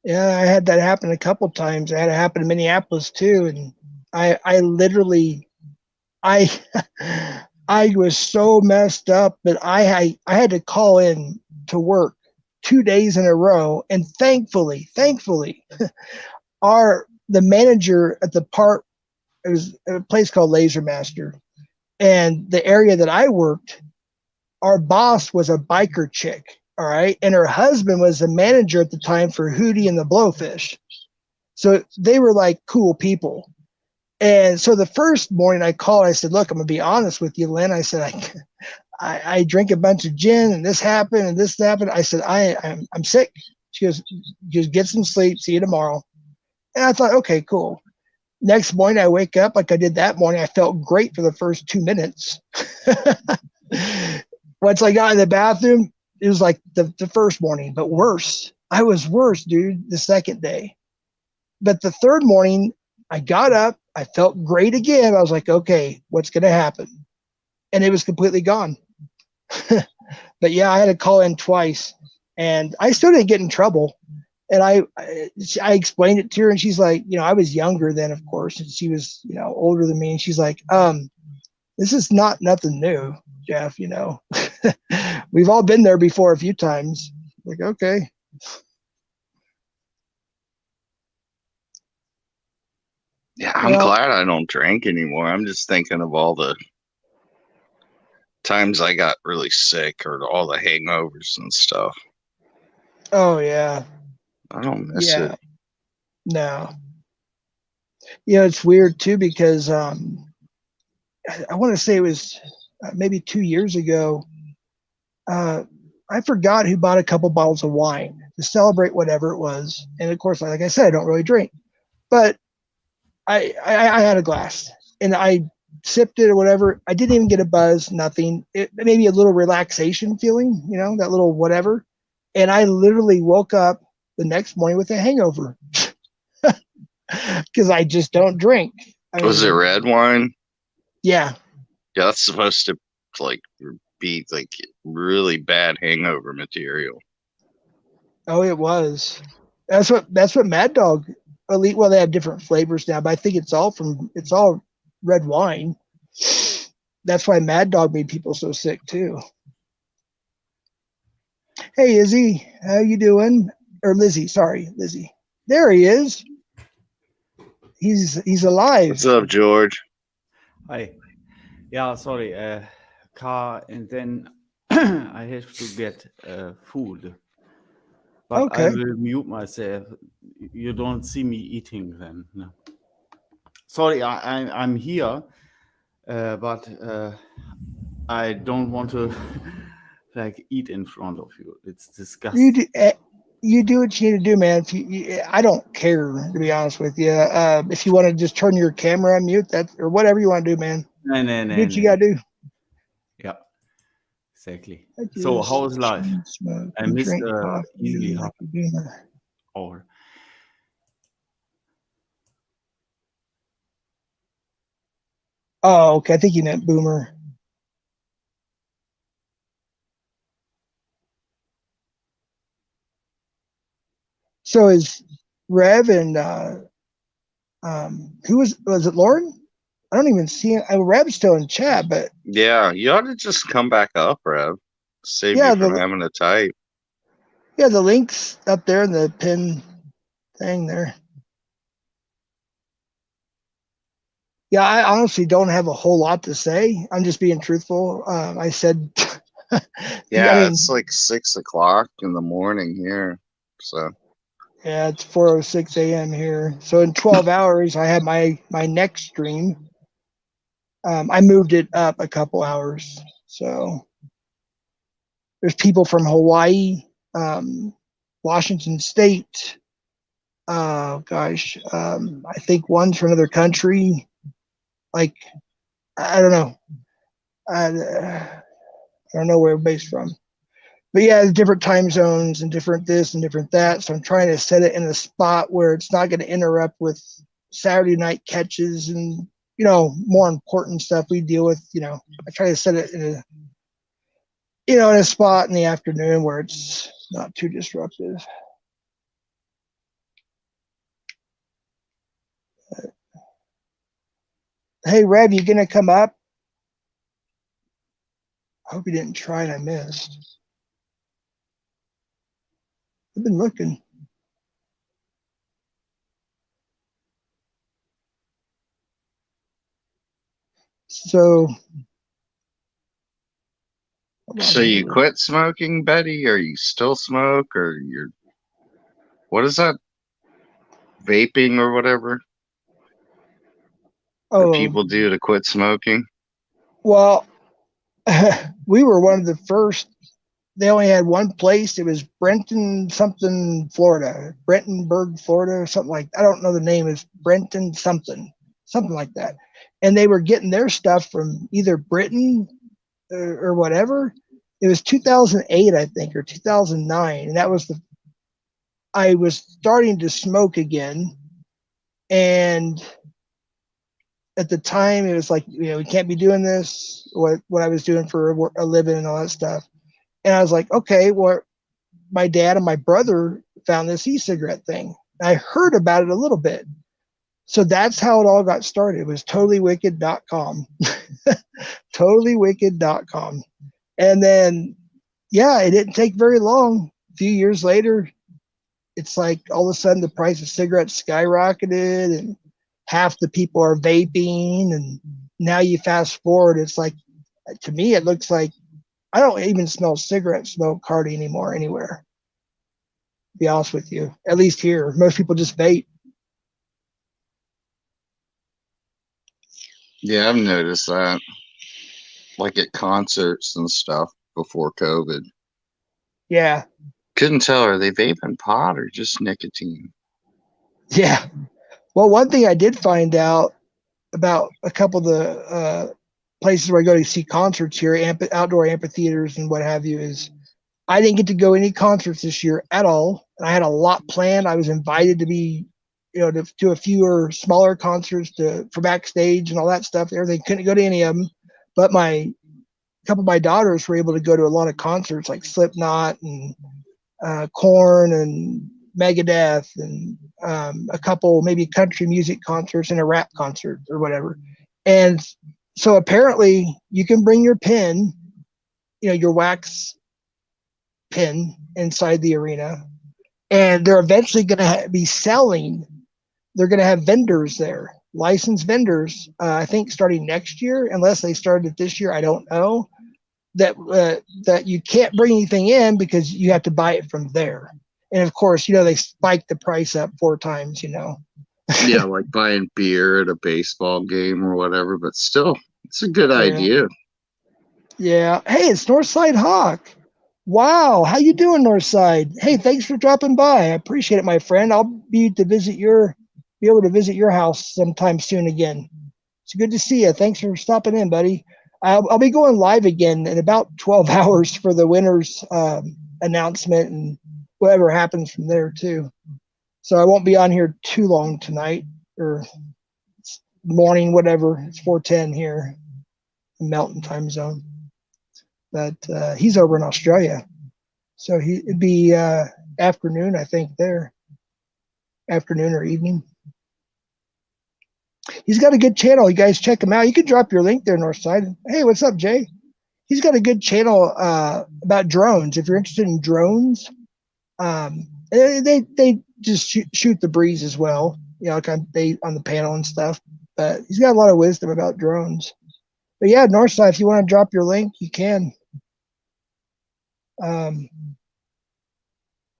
Yeah, I had that happen a couple times. I had it happen in Minneapolis too, and I literally, I was so messed up that I had to call in to work 2 days in a row, and thankfully, the manager at the park, it was a place called Laser Master, and the area that I worked, our boss was a biker chick. All right. And her husband was the manager at the time for Hootie and the Blowfish. So they were like cool people. And so the first morning I called, I said, look, I'm going to be honest with you, Lynn. I said, I drink a bunch of gin and this happened and this happened. I said, I'm sick. She goes, just get some sleep. See you tomorrow. And I thought, okay, cool. Next morning I wake up like I did that morning. I felt great for the first 2 minutes. Once I got in the bathroom, it was like the first morning, but worse. I was worse, dude, the second day. But the third morning, I got up. I felt great again. I was like, okay, what's going to happen? And it was completely gone. But yeah, I had to call in twice. And I still didn't get in trouble. And I explained it to her, and she's like, I was younger then, of course, and she was, older than me. And she's like, this is nothing new, Jeff, We've all been there before a few times. Like, okay. Yeah, I'm glad I don't drink anymore. I'm just thinking of all the times I got really sick or all the hangovers and stuff. Oh, yeah. I don't miss it. No. It's weird, too, because I want to say it was maybe 2 years ago. I forgot who bought a couple bottles of wine to celebrate whatever it was. And of course, like I said, I don't really drink, but I had a glass and I sipped it or whatever. I didn't even get a buzz, nothing. Maybe a little relaxation feeling, that little whatever. And I literally woke up the next morning with a hangover because I just don't drink. Was it red wine? Yeah. Yeah, that's supposed to be like really bad hangover material. Oh, it was. That's what Mad Dog Elite. Well, they have different flavors now, but I think it's all red wine. That's why Mad Dog made people so sick too. Hey, Izzy, how you doing? Or Lizzie, sorry, Lizzie. There he is. He's alive. What's up, George? Hi. Yeah, sorry. Car, and then I have to get food. But I Okay. will mute myself. You don't see me eating then. No. Sorry, I'm here, but I don't want to like eat in front of you. It's disgusting. You do what you need to do, man. I don't care, to be honest with you. If you want to just turn your camera on mute, that or whatever you want to do, man. No. Do what you gotta do. Yeah, exactly. I So just how is life? smoke I and missed drink coffee easily like half a boomer. hour. Oh, okay. I think you meant boomer. So is Rev and who was it Lauren? I don't even see him. Rev's still in chat, but Yeah, you ought to just come back up, Rev. Save yeah, you from having to type. the link's up there in the pin thing there. Yeah, I honestly don't have a whole lot to say. I'm just being truthful. I said, Yeah, it's like 6 o'clock in the morning here. So yeah, it's 4:06 a.m. here. So in 12 hours, I have my next stream. I moved it up a couple hours. So there's people from Hawaii, Washington State. I think one's from another country. Like, I don't know. I don't know where everybody's from. But yeah, different time zones and different this and different that. So I'm trying to set it in a spot where it's not going to interrupt with Saturday night catches and, more important stuff we deal with. I try to set it in a spot in the afternoon where it's not too disruptive. Hey, Rev, you going to come up? I hope you didn't try and I missed. I've been looking. So you quit smoking, Betty, or you still smoke, or what is that? Vaping or whatever? Oh, That people do to quit smoking? Well, we were one of the first. They only had one place. It was Brenton something, Florida, Brentonburg, Florida, or something like. I don't know the name. It's Brenton something like that. And they were getting their stuff from either Britain or whatever. It was 2008, I think, or 2009, and that was I was starting to smoke again, and at the time it was like, we can't be doing this. What I was doing for a living and all that stuff. And I was like, okay, well, my dad and my brother found this e-cigarette thing. I heard about it a little bit. So that's how it all got started. It was totallywicked.com. totallywicked.com. And then, yeah, it didn't take very long. A few years later, it's like all of a sudden the price of cigarettes skyrocketed and half the people are vaping. And now you fast forward, it's like, to me, it looks like I don't even smell cigarette smoke hardly anymore anywhere. To be honest with you, at least here, most people just vape. Yeah, I've noticed that. Like at concerts and stuff before COVID. Yeah. Couldn't tell, are they vaping pot or just nicotine? Yeah. Well, one thing I did find out about a couple of the places where I go to see concerts here, outdoor amphitheaters and what have you, is I didn't get to go any concerts this year at all. And I had a lot planned. I was invited to be, to a fewer smaller concerts for backstage and all that stuff. Everything, couldn't go to any of them. But a couple of my daughters were able to go to a lot of concerts like Slipknot and Korn and Megadeth and a couple maybe country music concerts and a rap concert or whatever. And so apparently you can bring your pin, your wax pin inside the arena, and they're eventually going to be selling. They're going to have vendors there, licensed vendors, I think starting next year, unless they started it this year. I don't know. That you can't bring anything in because you have to buy it from there. And of course, they spiked the price up 4 times, Yeah, like buying beer at a baseball game or whatever, but still, it's a good idea. Yeah. Hey, it's Northside Hawk. Wow. How you doing, Northside? Hey, thanks for dropping by. I appreciate it, my friend. I'll be able to visit your house sometime soon again. It's good to see you. Thanks for stopping in, buddy. I'll be going live again in about 12 hours for the winners announcement and whatever happens from there too. So I won't be on here too long tonight or morning, whatever. It's 4:10 here in Mountain Time Zone. But he's over in Australia. So it'd be afternoon, I think, there. Afternoon or evening. He's got a good channel. You guys check him out. You can drop your link there, Northside. Hey, what's up, Jay? He's got a good channel about drones. If you're interested in drones, they just shoot the breeze as well. Kind of bait on the panel and stuff. But he's got a lot of wisdom about drones. But yeah, Northside, if you want to drop your link, you can.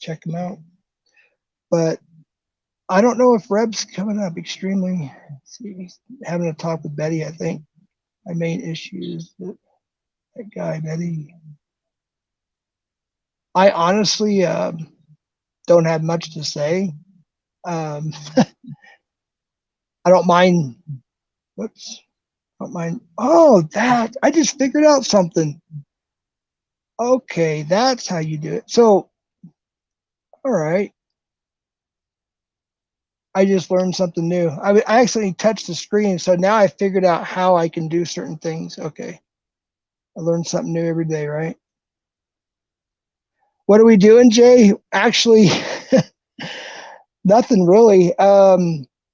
Check him out. But I don't know if Reb's coming up extremely. He's having a talk with Betty, I think. My main issue is that guy, Betty. I honestly don't have much to say. I don't mind. Whoops. I don't mind. Oh, I just figured out something. Okay, that's how you do it. So, all right. I just learned something new. I accidentally touched the screen, so now I figured out how I can do certain things. Okay. I learn something new every day, right? What are we doing, Jay? Actually, nothing really.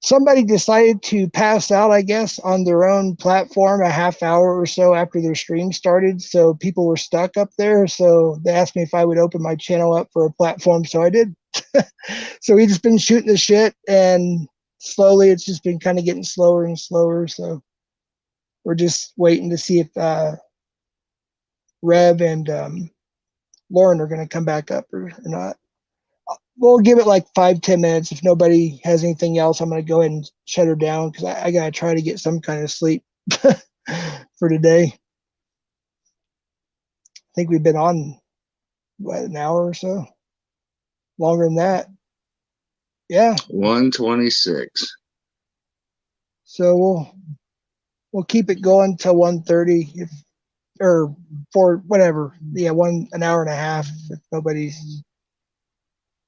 Somebody decided to pass out, I guess, on their own platform a half hour or so after their stream started. So people were stuck up there. So they asked me if I would open my channel up for a platform. So I did. So we just been shooting the shit, and slowly it's just been kind of getting slower and slower. So we're just waiting to see if Rev and Lauren are going to come back up or not. We'll give it like 5-10 minutes. If nobody has anything else, I'm going to go ahead and shut her down because I got to try to get some kind of sleep for today. I think we've been on, an hour or so? Longer than that. Yeah. 1:26. So we'll keep it going till 1:30 or for whatever. Yeah, an hour and a half. If nobody's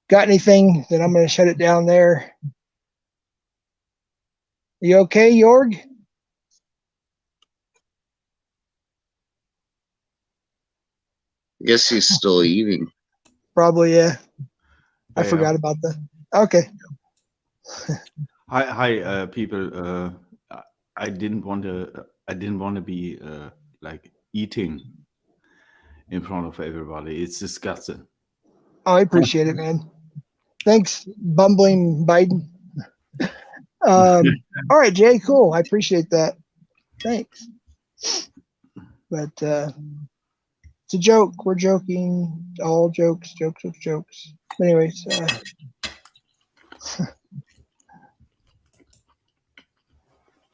got anything, then I'm going to shut it down there. You okay, Jorg? I guess he's still eating. Probably, yeah. I Yeah. forgot about that. Okay. Hi, people. I didn't want to be like eating in front of everybody. It's disgusting. Oh, I appreciate it, man. Thanks, bumbling Biden. All right, Jay, cool. I appreciate that. Thanks. But it's a joke. We're joking. All jokes. Anyways,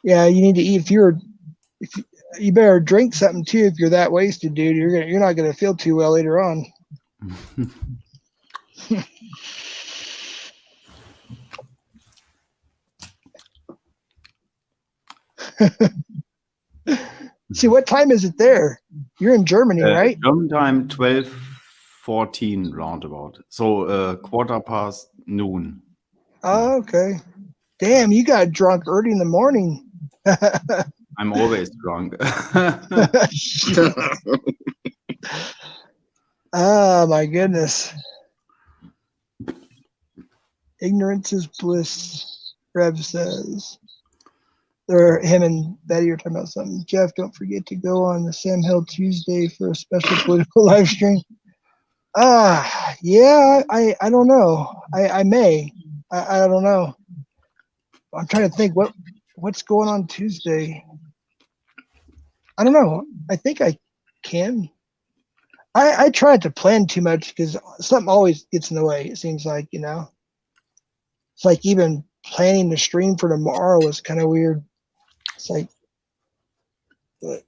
yeah, you need to eat. You better drink something too. If you're that wasted, dude, you're not gonna feel too well later on. See, what time is it there? You're in Germany, right? German time 12:14 roundabout. So 1:15 Oh, okay. Damn, you got drunk early in the morning. I'm always drunk. Oh my goodness. Ignorance is bliss, Rev says. Him and Betty are talking about something. Jeff, don't forget to go on the Sam Hill Tuesday for a special political live stream. Yeah, I don't know. I may. I don't know. I'm trying to think what's going on Tuesday. I don't know. I think I can. I try not to plan too much because something always gets in the way. It seems like, it's like even planning the stream for tomorrow was kind of weird. It's like, but,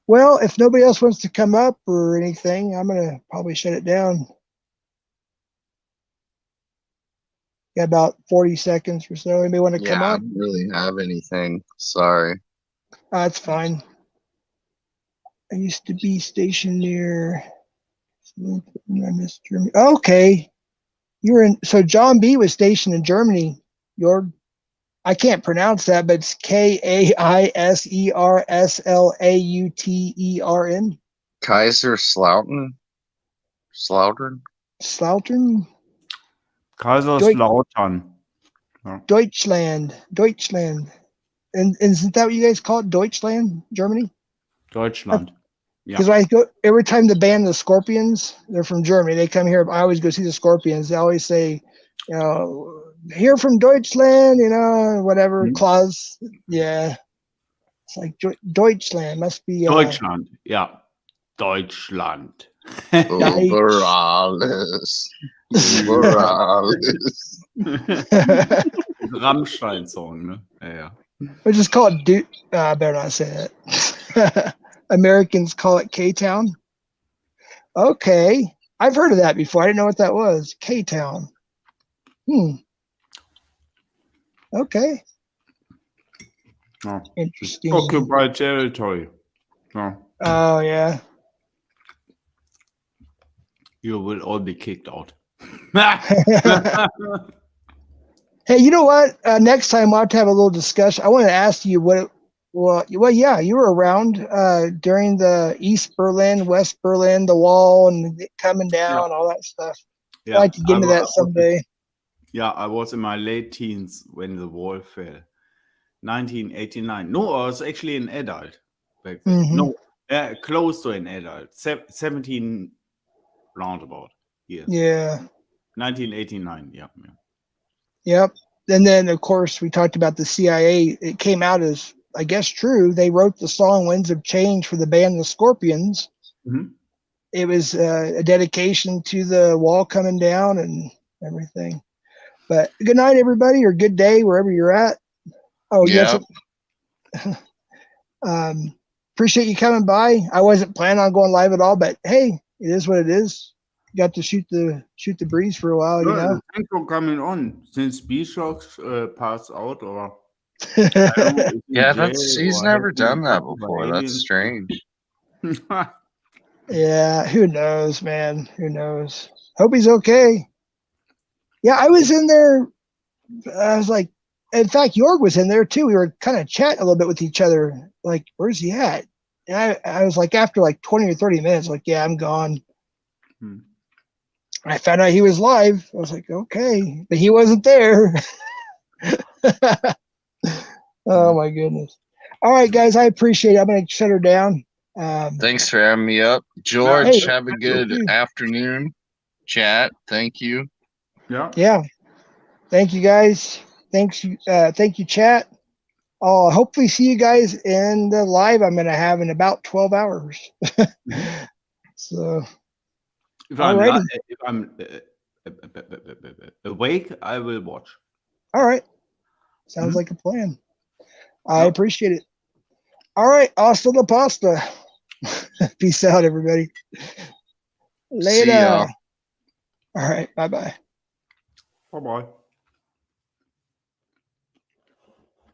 well, if nobody else wants to come up or anything, I'm gonna probably shut it down. Got about 40 seconds or so. Anybody want to come Yeah, I up? don't really have anything. Sorry. That's fine. I used to be stationed near. I missed Germany. Okay, you were in. So John B was stationed in Germany. I can't pronounce that, but it's KAISERSLAUTERN. Kaiserslautern? Slautern? Slautern, Kaiserslautern. Deutschland. And isn't that what you guys call it? Deutschland, Germany? Deutschland. Yeah. Because I go every time the band the Scorpions, they're from Germany. They come here. I always go see the Scorpions. They always say, here from Deutschland, whatever. Mhm. Klaus. Yeah. It's like Deutschland must be Deutschland. Yeah. Deutschland. Über alles. Über alles. Rammstein-Song, ne? Ja. We just call it I better not say that. Americans call it K-Town. Okay. I've heard of that before. I didn't know what that was. K-Town. Okay. Oh. Interesting. Occupied territory. Oh. Oh, yeah. You will all be kicked out. Hey, you know what? Next time we'll have to have a little discussion. I want to ask you yeah, you were around during the East Berlin, West Berlin, the wall and coming down, all that stuff. Yeah, I'd like to get into that someday. Yeah, I was in my late teens when the wall fell. 1989. No, I was actually an adult back then. Mhm. No, close to an adult. 17 roundabout years. Yeah. 1989. Yeah. Yep. And then, of course, we talked about the CIA. It came out as, I guess, true. They wrote the song Winds of Change for the band The Scorpions. Mhm. It was a dedication to the wall coming down and everything. But good night, everybody, or good day, wherever you're at. Oh, Yeah. yes. Appreciate you coming by. I wasn't planning on going live at all, but hey, it is what it is. Got to shoot the breeze for a while, Thanks for coming on. Since B-Shocks passed out, or I don't know, is he Yeah, in he's jail or never has been done that abducted by before. That's aliens? strange. Yeah, who knows, man? Who knows? Hope he's okay. Yeah, I was in there. I was like, in fact, Jorg was in there too. We were kind of chatting a little bit with each other. Like, where's he at? And I was like, after like 20 or 30 minutes, like, yeah, I'm gone. I found out he was live. I was like, okay, but he wasn't there. Oh my goodness. All right, guys, I appreciate it. I'm going to shut her down. Thanks for having me up. George, Hey, have a good you. afternoon. Chat. Thank you. Yeah. Thank you, guys. Thank you, chat. I'll hopefully see you guys in the live I'm going to have in about 12 hours. So, If alrighty. I'm awake, I will watch. All right. Sounds Mhm. like a plan. I Yep. appreciate it. All right. Hasta la pasta. Peace out, everybody. See Later. y'all. All right. Bye-bye. Bye bye.